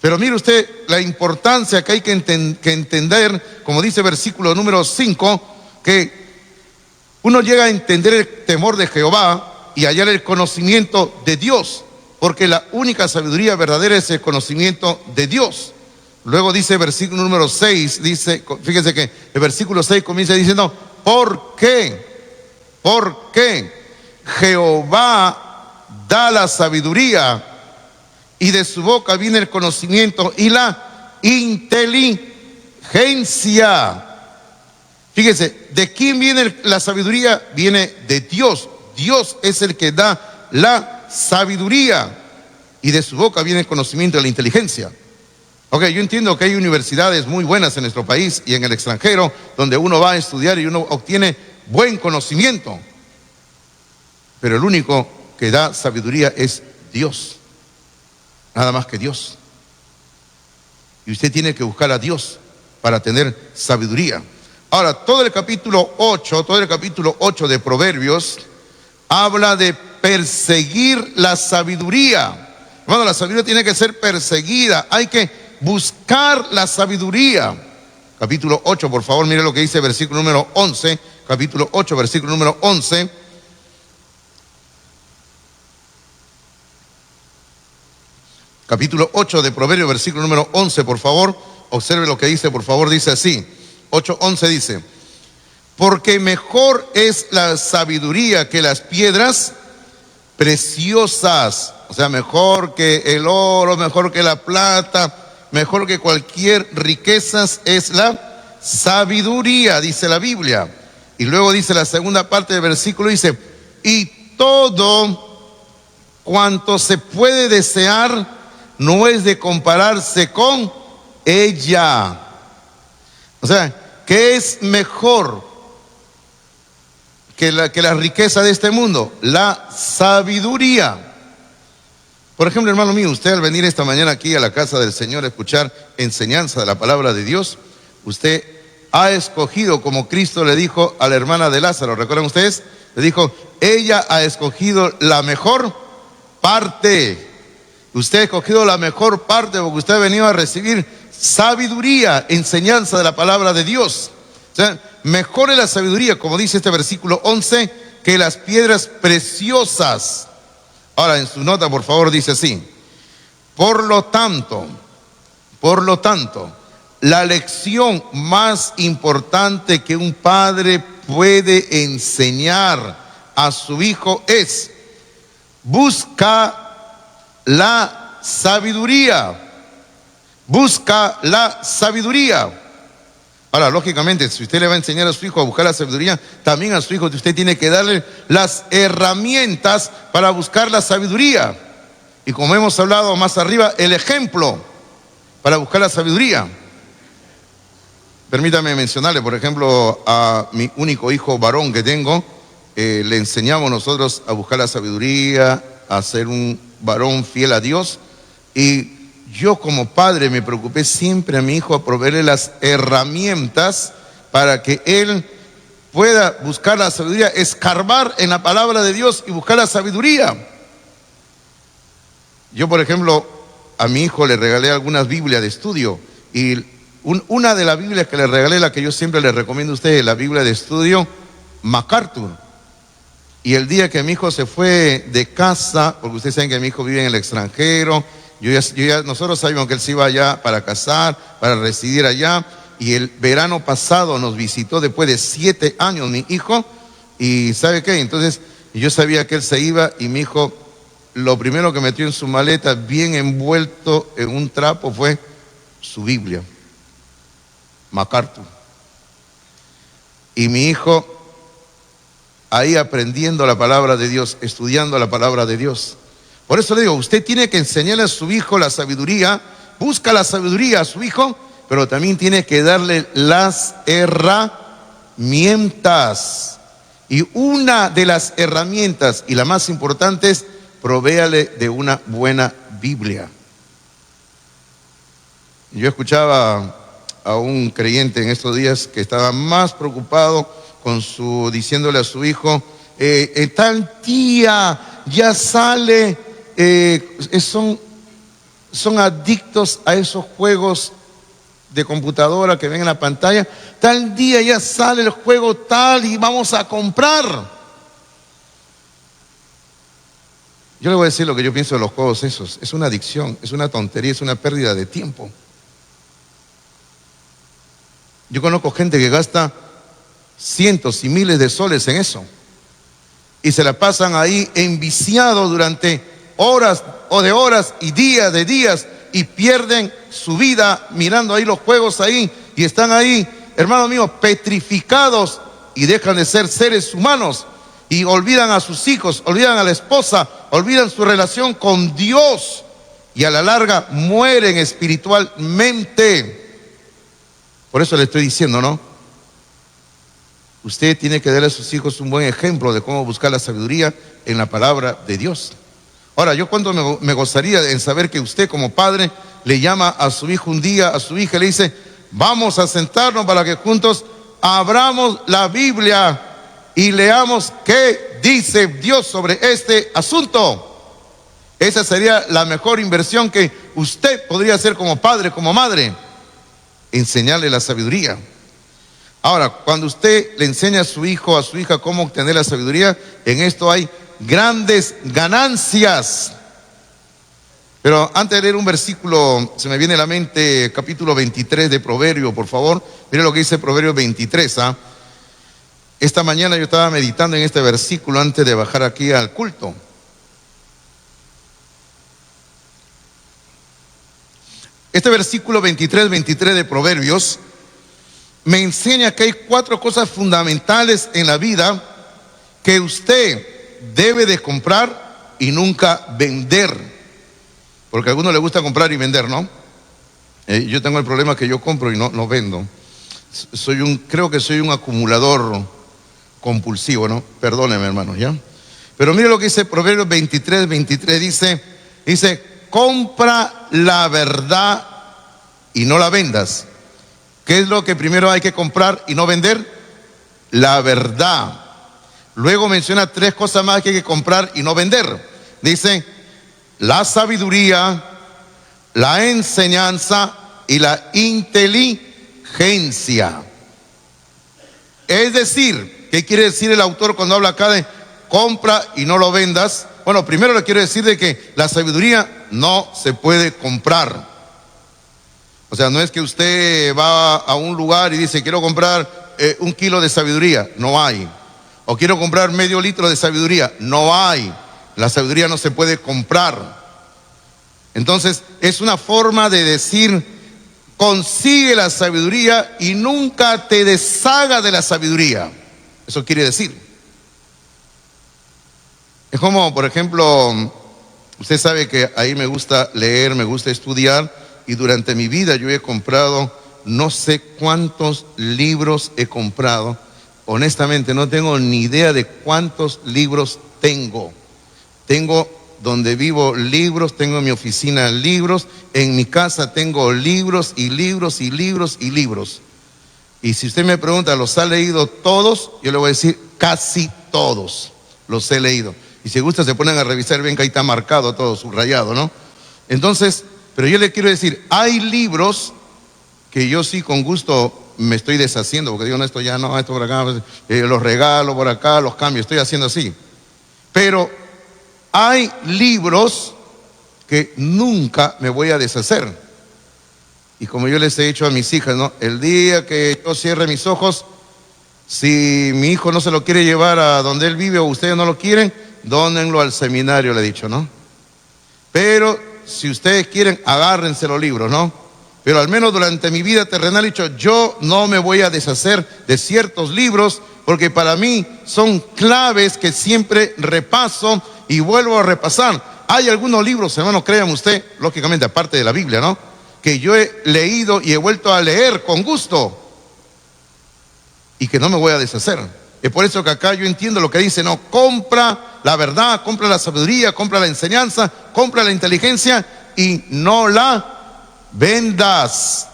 Pero mire usted la importancia que hay que entender, como dice versículo número 5, que uno llega a entender el temor de Jehová y hallar el conocimiento de Dios, porque la única sabiduría verdadera es el conocimiento de Dios. Luego dice versículo número 6, dice, fíjese que el versículo 6 comienza diciendo, ¿por qué? ¿Por qué Jehová da la sabiduría y de su boca viene el conocimiento y la inteligencia? Fíjese, ¿de quién viene la sabiduría? Viene de Dios. Dios es el que da la sabiduría y de su boca viene el conocimiento y la inteligencia. Ok, yo entiendo que hay universidades muy buenas en nuestro país y en el extranjero donde uno va a estudiar y uno obtiene buen conocimiento, pero el único que da sabiduría es Dios, nada más que Dios. Y usted tiene que buscar a Dios para tener sabiduría. Ahora, todo el capítulo 8 de Proverbios habla de perseguir la sabiduría. Hermano, la sabiduría tiene que ser perseguida, hay que buscar la sabiduría. Capítulo 8, por favor, mire lo que dice versículo número 11. Capítulo 8, versículo número 11. Capítulo 8 de Proverbios, versículo número 11, por favor. Observe lo que dice, por favor, dice así. 8:11 dice, porque mejor es la sabiduría que las piedras preciosas. O sea, mejor que el oro, mejor que la plata, mejor que cualquier riqueza es la sabiduría, dice la Biblia. Y luego dice la segunda parte del versículo, dice, y todo cuanto se puede desear no es de compararse con ella. O sea, ¿qué es mejor que la riqueza de este mundo? La sabiduría. Por ejemplo, hermano mío, usted al venir esta mañana aquí a la casa del Señor a escuchar enseñanza de la palabra de Dios, usted ha escogido, como Cristo le dijo a la hermana de Lázaro, ¿recuerdan ustedes? Le dijo, ella ha escogido la mejor parte. Usted ha escogido la mejor parte porque usted ha venido a recibir sabiduría, enseñanza de la palabra de Dios. O sea, mejor es la sabiduría, como dice este versículo 11, que las piedras preciosas. Ahora, en su nota, por favor, dice así, por lo tanto, la lección más importante que un padre puede enseñar a su hijo es, busca la sabiduría. Busca la sabiduría. Ahora, lógicamente, si usted le va a enseñar a su hijo a buscar la sabiduría, también a su hijo usted tiene que darle las herramientas para buscar la sabiduría. Y como hemos hablado más arriba, el ejemplo para buscar la sabiduría. Permítame mencionarle, por ejemplo, a mi único hijo varón que tengo, le enseñamos nosotros a buscar la sabiduría, a ser un varón fiel a Dios. Y yo como padre me preocupé siempre a mi hijo a proveerle las herramientas para que él pueda buscar la sabiduría, escarbar en la palabra de Dios y buscar la sabiduría. Yo, por ejemplo, a mi hijo le regalé algunas Biblias de estudio y una de las Biblias que le regalé, la que yo siempre le recomiendo a ustedes, la Biblia de estudio MacArthur. Y el día que mi hijo se fue de casa, porque ustedes saben que mi hijo vive en el extranjero, nosotros sabíamos que él se iba allá para casar, para residir allá, y el verano pasado nos visitó después de 7 años mi hijo, y ¿sabe qué? Entonces yo sabía que él se iba y mi hijo lo primero que metió en su maleta, bien envuelto en un trapo, fue su Biblia, MacArthur. Y mi hijo ahí aprendiendo la palabra de Dios, estudiando la palabra de Dios. Por eso le digo, usted tiene que enseñarle a su hijo la sabiduría, busca la sabiduría a su hijo, pero también tiene que darle las herramientas. Y una de las herramientas, y la más importante, es provéale de una buena Biblia. Yo escuchaba a un creyente en estos días que estaba más preocupado diciéndole a su hijo, tal día ya sale, son adictos a esos juegos de computadora que ven en la pantalla, tal día ya sale el juego tal y vamos a comprar. Yo le voy a decir lo que yo pienso de los juegos esos. Es una adicción, es una tontería, es una pérdida de tiempo. Yo conozco gente que gasta cientos y miles de soles en eso y se la pasan ahí enviciados durante horas o de horas y días de días y pierden su vida mirando ahí los juegos ahí y están ahí, hermanos míos, petrificados y dejan de ser seres humanos y olvidan a sus hijos, olvidan a la esposa, olvidan su relación con Dios y a la larga mueren espiritualmente. Por eso le estoy diciendo, ¿no? Usted tiene que darle a sus hijos un buen ejemplo de cómo buscar la sabiduría en la palabra de Dios. Ahora, yo cuánto me gozaría en saber que usted como padre le llama a su hijo un día, a su hija, y le dice, vamos a sentarnos para que juntos abramos la Biblia y leamos qué dice Dios sobre este asunto. Esa sería la mejor inversión que usted podría hacer como padre, como madre, enseñarle la sabiduría. Ahora, cuando usted le enseña a su hijo, a su hija cómo obtener la sabiduría, en esto hay grandes ganancias. Pero antes de leer un versículo, se me viene a la mente capítulo 23 de Proverbios, por favor. Mire lo que dice Proverbios 23. Esta mañana yo estaba meditando en este versículo antes de bajar aquí al culto. Este versículo 23 de Proverbios me enseña que hay 4 cosas fundamentales en la vida que usted debe de comprar y nunca vender. Porque a algunos les gusta comprar y vender, ¿no? Yo tengo el problema que yo compro y no vendo. Creo que soy un acumulador compulsivo, ¿no? Perdónenme, hermanos, ¿ya? Pero mire lo que dice Proverbios 23, dice, compra la verdad y no la vendas. ¿Qué es lo que primero hay que comprar y no vender? La verdad. Luego menciona 3 cosas más que hay que comprar y no vender. Dice, la sabiduría, la enseñanza y la inteligencia. Es decir, ¿qué quiere decir el autor cuando habla acá de compra y no lo vendas? Bueno, primero le quiero decir de que la sabiduría no se puede comprar. O sea, no es que usted va a un lugar y dice, quiero comprar 1 kilo de sabiduría. No hay. O quiero comprar medio litro de sabiduría. No hay. La sabiduría no se puede comprar. Entonces, es una forma de decir, consigue la sabiduría y nunca te deshaga de la sabiduría. Eso quiere decir. Es como, por ejemplo, usted sabe que ahí me gusta leer, me gusta estudiar. Y durante mi vida yo he comprado, no sé cuántos libros he comprado. Honestamente no tengo ni idea de cuántos libros tengo. Tengo donde vivo libros, tengo en mi oficina libros, en mi casa tengo libros y libros y libros y libros. Y si usted me pregunta, ¿los ha leído todos? Yo le voy a decir, casi todos los he leído. Y si gusta se ponen a revisar, ven que ahí está marcado todo, subrayado, ¿no? Entonces, pero yo le quiero decir, hay libros que yo sí con gusto me estoy deshaciendo, porque digo, no, esto ya no, esto por acá, los regalo por acá, los cambio, estoy haciendo así. Pero hay libros que nunca me voy a deshacer. Y como yo les he dicho a mis hijas, ¿no? El día que yo cierre mis ojos, si mi hijo no se lo quiere llevar a donde él vive o ustedes no lo quieren, dónenlo al seminario, le he dicho, ¿no? Pero si ustedes quieren, agárrense los libros, ¿no? Pero al menos durante mi vida terrenal he dicho, yo no me voy a deshacer de ciertos libros, porque para mí son claves que siempre repaso y vuelvo a repasar. Hay algunos libros, hermano, créanme usted, lógicamente aparte de la Biblia, ¿no?, que yo he leído y he vuelto a leer con gusto y que no me voy a deshacer. Es por eso que acá yo entiendo lo que dice, no, compra la verdad, compra la sabiduría, compra la enseñanza, compra la inteligencia y no la vendas.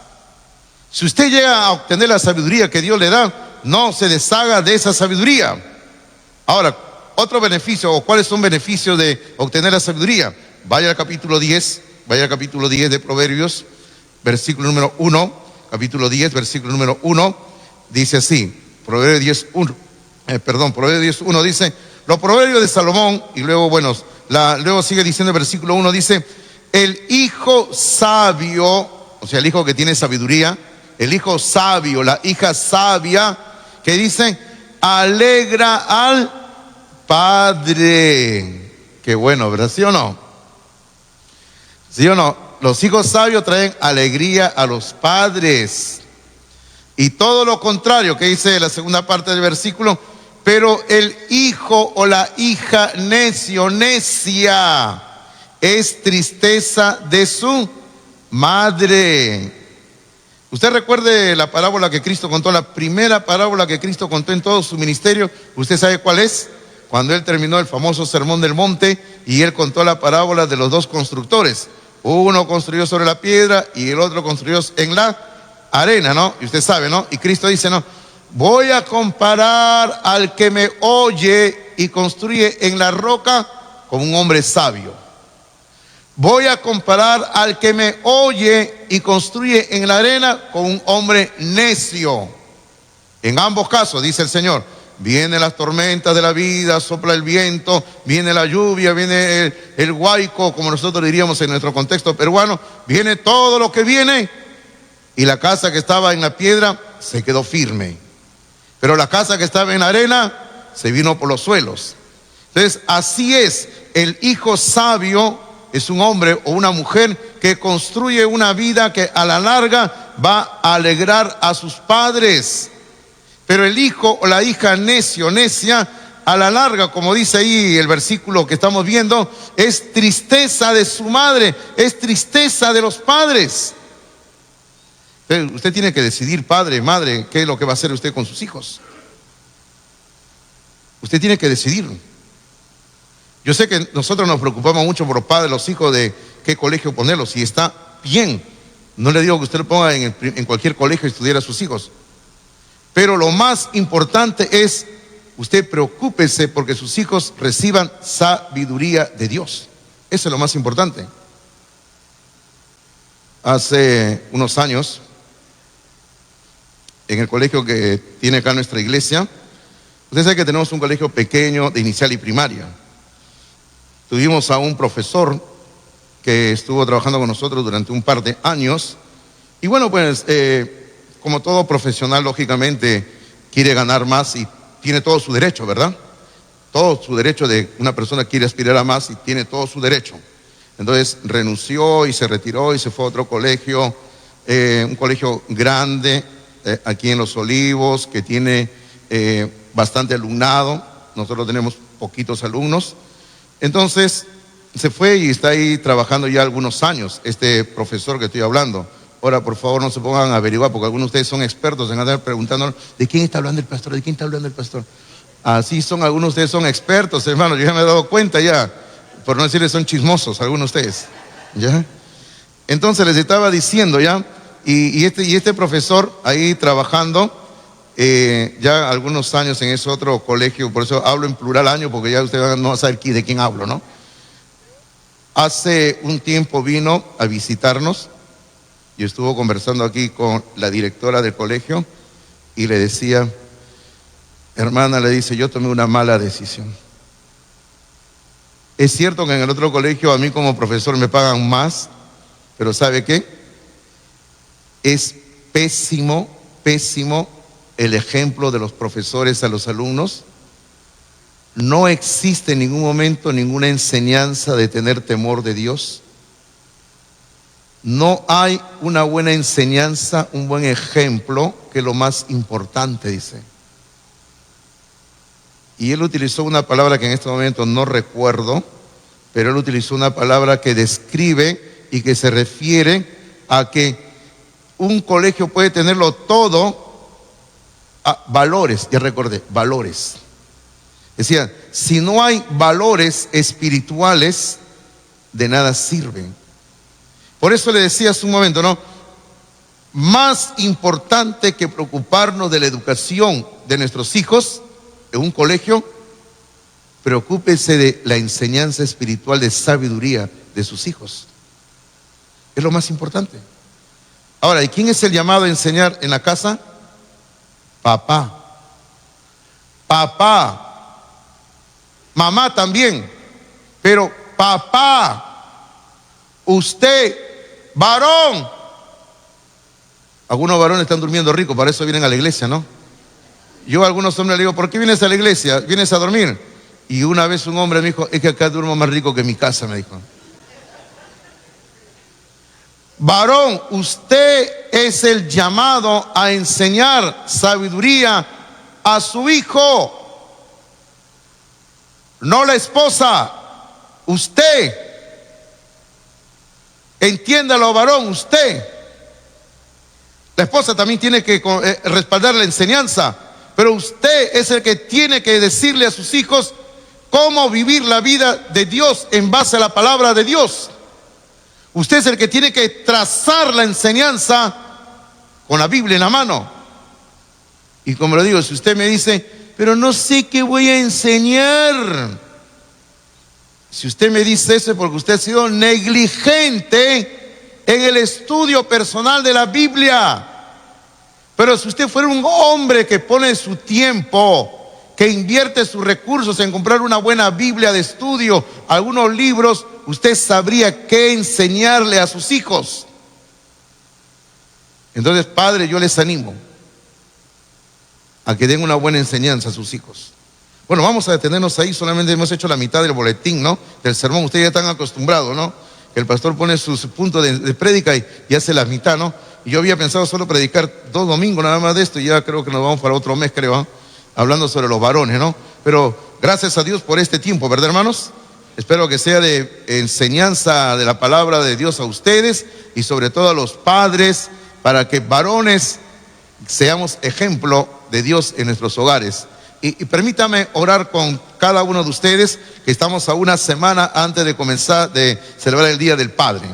Si usted llega a obtener la sabiduría que Dios le da, no se deshaga de esa sabiduría. Ahora, otro beneficio, o cuáles son beneficios de obtener la sabiduría. Vaya al capítulo 10 de Proverbios, versículo número 1, capítulo 10, versículo número 1, dice así, Proverbios 10, 1 dice, los proverbios de Salomón, y luego, bueno, luego sigue diciendo el versículo 1, dice, el hijo sabio, o sea, el hijo que tiene sabiduría, el hijo sabio, la hija sabia, que dice, alegra al padre. Qué bueno, ¿verdad? ¿Sí o no? ¿Sí o no? Los hijos sabios traen alegría a los padres. Y todo lo contrario, que dice la segunda parte del versículo, pero el hijo o la hija necio, necia, es tristeza de su madre. Usted recuerde la parábola que Cristo contó, la primera parábola que Cristo contó en todo su ministerio. ¿Usted sabe cuál es? Cuando él terminó el famoso Sermón del Monte y él contó la parábola de los dos constructores. Uno construyó sobre la piedra y el otro construyó en la arena, ¿no? Y usted sabe, ¿no? Y Cristo dice, no, voy a comparar al que me oye y construye en la roca como un hombre sabio. Voy a comparar al que me oye y construye en la arena con un hombre necio. En ambos casos, dice el Señor, vienen las tormentas de la vida, sopla el viento, viene la lluvia, viene el huaico, como nosotros diríamos en nuestro contexto peruano, viene todo lo que viene y la casa que estaba en la piedra se quedó firme. Pero la casa que estaba en la arena se vino por los suelos. Entonces, así es, el hijo sabio es un hombre o una mujer que construye una vida que a la larga va a alegrar a sus padres. Pero el hijo o la hija necio, necia, a la larga, como dice ahí el versículo que estamos viendo, es tristeza de su madre, es tristeza de los padres. Entonces, usted tiene que decidir, padre, madre, qué es lo que va a hacer usted con sus hijos. Usted tiene que decidir. Yo sé que nosotros nos preocupamos mucho por los padres, los hijos, de qué colegio ponerlos, y está bien. No le digo que usted lo ponga en cualquier colegio y estudiar a sus hijos. Pero lo más importante es, usted preocúpese porque sus hijos reciban sabiduría de Dios. Eso es lo más importante. Hace unos años, en el colegio que tiene acá nuestra iglesia, usted sabe que tenemos un colegio pequeño de inicial y primaria. Tuvimos a un profesor que estuvo trabajando con nosotros durante un par de años. Y bueno, pues, como todo profesional, lógicamente, quiere ganar más y tiene todo su derecho, ¿verdad? Todo su derecho de una persona quiere aspirar a más y tiene todo su derecho. Entonces renunció y se retiró y se fue a otro colegio, un colegio grande, aquí en Los Olivos, que tiene bastante alumnado. Nosotros tenemos poquitos alumnos. Entonces se fue y está ahí trabajando ya algunos años, este profesor que estoy hablando. Ahora, por favor, no se pongan a averiguar, porque algunos de ustedes son expertos en andar preguntando, ¿de quién está hablando el pastor? ¿De quién está hablando el pastor? Así son, algunos de ustedes son expertos, hermano, yo ya me he dado cuenta ya. por no decirles son chismosos algunos de ustedes, ¿ya? Entonces les estaba diciendo, ¿ya? Y este profesor ahí trabajando ya algunos años en ese otro colegio, por eso hablo en plural año, porque ya ustedes no van a saber de quién hablo, ¿no? Hace un tiempo vino a visitarnos y estuvo conversando aquí con la directora del colegio y le decía, hermana, le dice, yo tomé una mala decisión. Es cierto que en el otro colegio a mí como profesor me pagan más, pero ¿sabe qué? Es pésimo, pésimo el ejemplo de los profesores a los alumnos. No existe en ningún momento ninguna enseñanza de tener temor de Dios. No hay una buena enseñanza, un buen ejemplo, que es lo más importante, dice. Y él utilizó una palabra que en este momento no recuerdo, pero él utilizó una palabra que describe y que se refiere a que un colegio puede tenerlo todo, a valores, ya recordé, valores. Decía, si no hay valores espirituales, de nada sirven. Por eso le decía hace un momento, ¿no? Más importante que preocuparnos de la educación de nuestros hijos en un colegio, preocúpese de la enseñanza espiritual de sabiduría de sus hijos. Es lo más importante. Ahora, ¿y quién es el llamado a enseñar en la casa? Papá. Papá. Mamá también, pero papá, usted, varón. Algunos varones están durmiendo rico, para eso vienen a la iglesia, ¿no? Yo a algunos hombres les digo, ¿por qué vienes a la iglesia? ¿Vienes a dormir? Y una vez un hombre me dijo, es que acá duermo más rico que en mi casa, me dijo. Varón, usted es el llamado a enseñar sabiduría a su hijo. No la esposa, usted. Entiéndalo, varón, usted. La esposa también tiene que respaldar la enseñanza, pero usted es el que tiene que decirle a sus hijos cómo vivir la vida de Dios en base a la palabra de Dios. Usted es el que tiene que trazar la enseñanza con la Biblia en la mano. Y como lo digo, si usted me dice, pero no sé qué voy a enseñar. Si usted me dice eso es porque usted ha sido negligente en el estudio personal de la Biblia. Pero si usted fuera un hombre que pone su tiempo, que invierte sus recursos en comprar una buena Biblia de estudio, algunos libros, usted sabría qué enseñarle a sus hijos. Entonces, padre, yo les animo a que den una buena enseñanza a sus hijos. Bueno, vamos a detenernos ahí, solamente hemos hecho la mitad del boletín, ¿no? Del sermón, ustedes ya están acostumbrados, ¿no? Que el pastor pone su punto de prédica y hace la mitad, ¿no? Y yo había pensado solo predicar 2 domingos nada más de esto y ya creo que nos vamos para otro mes, creo, ¿no? Hablando sobre los varones, ¿no? Pero gracias a Dios por este tiempo, ¿verdad, hermanos? Espero que sea de enseñanza de la palabra de Dios a ustedes y sobre todo a los padres, para que varones seamos ejemplo de Dios en nuestros hogares. Y permítame orar con cada uno de ustedes, que estamos a una semana antes de comenzar de celebrar el Día del Padre.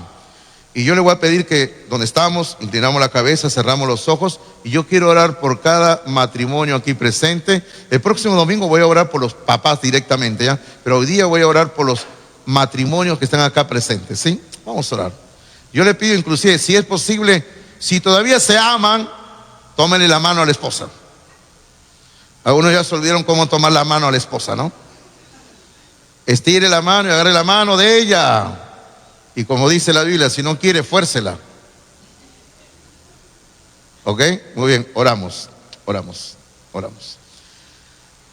Y yo le voy a pedir que donde estamos, inclinamos la cabeza, cerramos los ojos, y yo quiero orar por cada matrimonio aquí presente. El próximo domingo voy a orar por los papás directamente, ¿ya? Pero hoy día voy a orar por los matrimonios que están acá presentes, ¿sí? Vamos a orar. Yo le pido inclusive, si es posible, si todavía se aman, tómenle la mano a la esposa. Algunos ya se olvidaron cómo tomar la mano a la esposa, ¿no? Estire la mano y agarre la mano de ella. Y como dice la Biblia, si no quiere, fuércela. ¿Ok? Muy bien, oramos.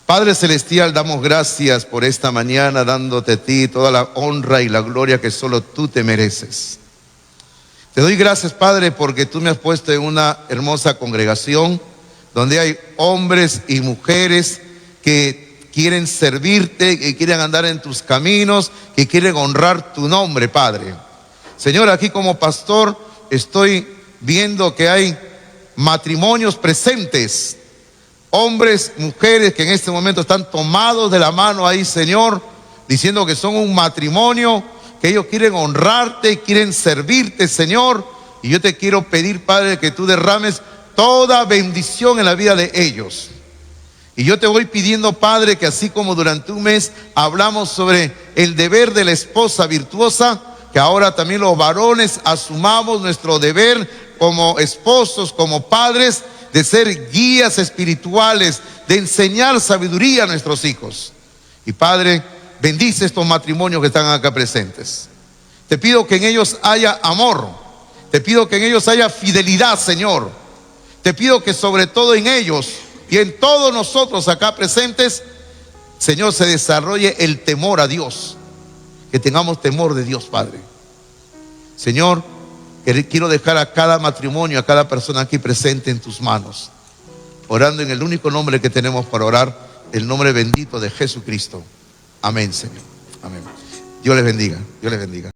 Padre Celestial, damos gracias por esta mañana, dándote a ti toda la honra y la gloria que solo tú te mereces. Te doy gracias, Padre, porque tú me has puesto en una hermosa congregación donde hay hombres y mujeres que quieren servirte, que quieren andar en tus caminos, que quieren honrar tu nombre, Padre. Señor, aquí como pastor estoy viendo que hay matrimonios presentes, hombres, mujeres que en este momento están tomados de la mano ahí, Señor, diciendo que son un matrimonio, que ellos quieren honrarte, quieren servirte, Señor. Y yo te quiero pedir, Padre, que tú derrames toda bendición en la vida de ellos. Y yo te voy pidiendo, Padre, que así como durante un mes hablamos sobre el deber de la esposa virtuosa, que ahora también los varones asumamos nuestro deber como esposos, como padres, de ser guías espirituales, de enseñar sabiduría a nuestros hijos. Y Padre, bendice estos matrimonios que están acá presentes. Te pido que en ellos haya amor. Te pido que en ellos haya fidelidad, Señor. Te pido que sobre todo en ellos y en todos nosotros acá presentes, Señor, se desarrolle el temor a Dios. Que tengamos temor de Dios, Padre. Señor, quiero dejar a cada matrimonio, a cada persona aquí presente en tus manos, orando en el único nombre que tenemos para orar, el nombre bendito de Jesucristo. Amén, Señor. Amén. Dios les bendiga. Dios les bendiga.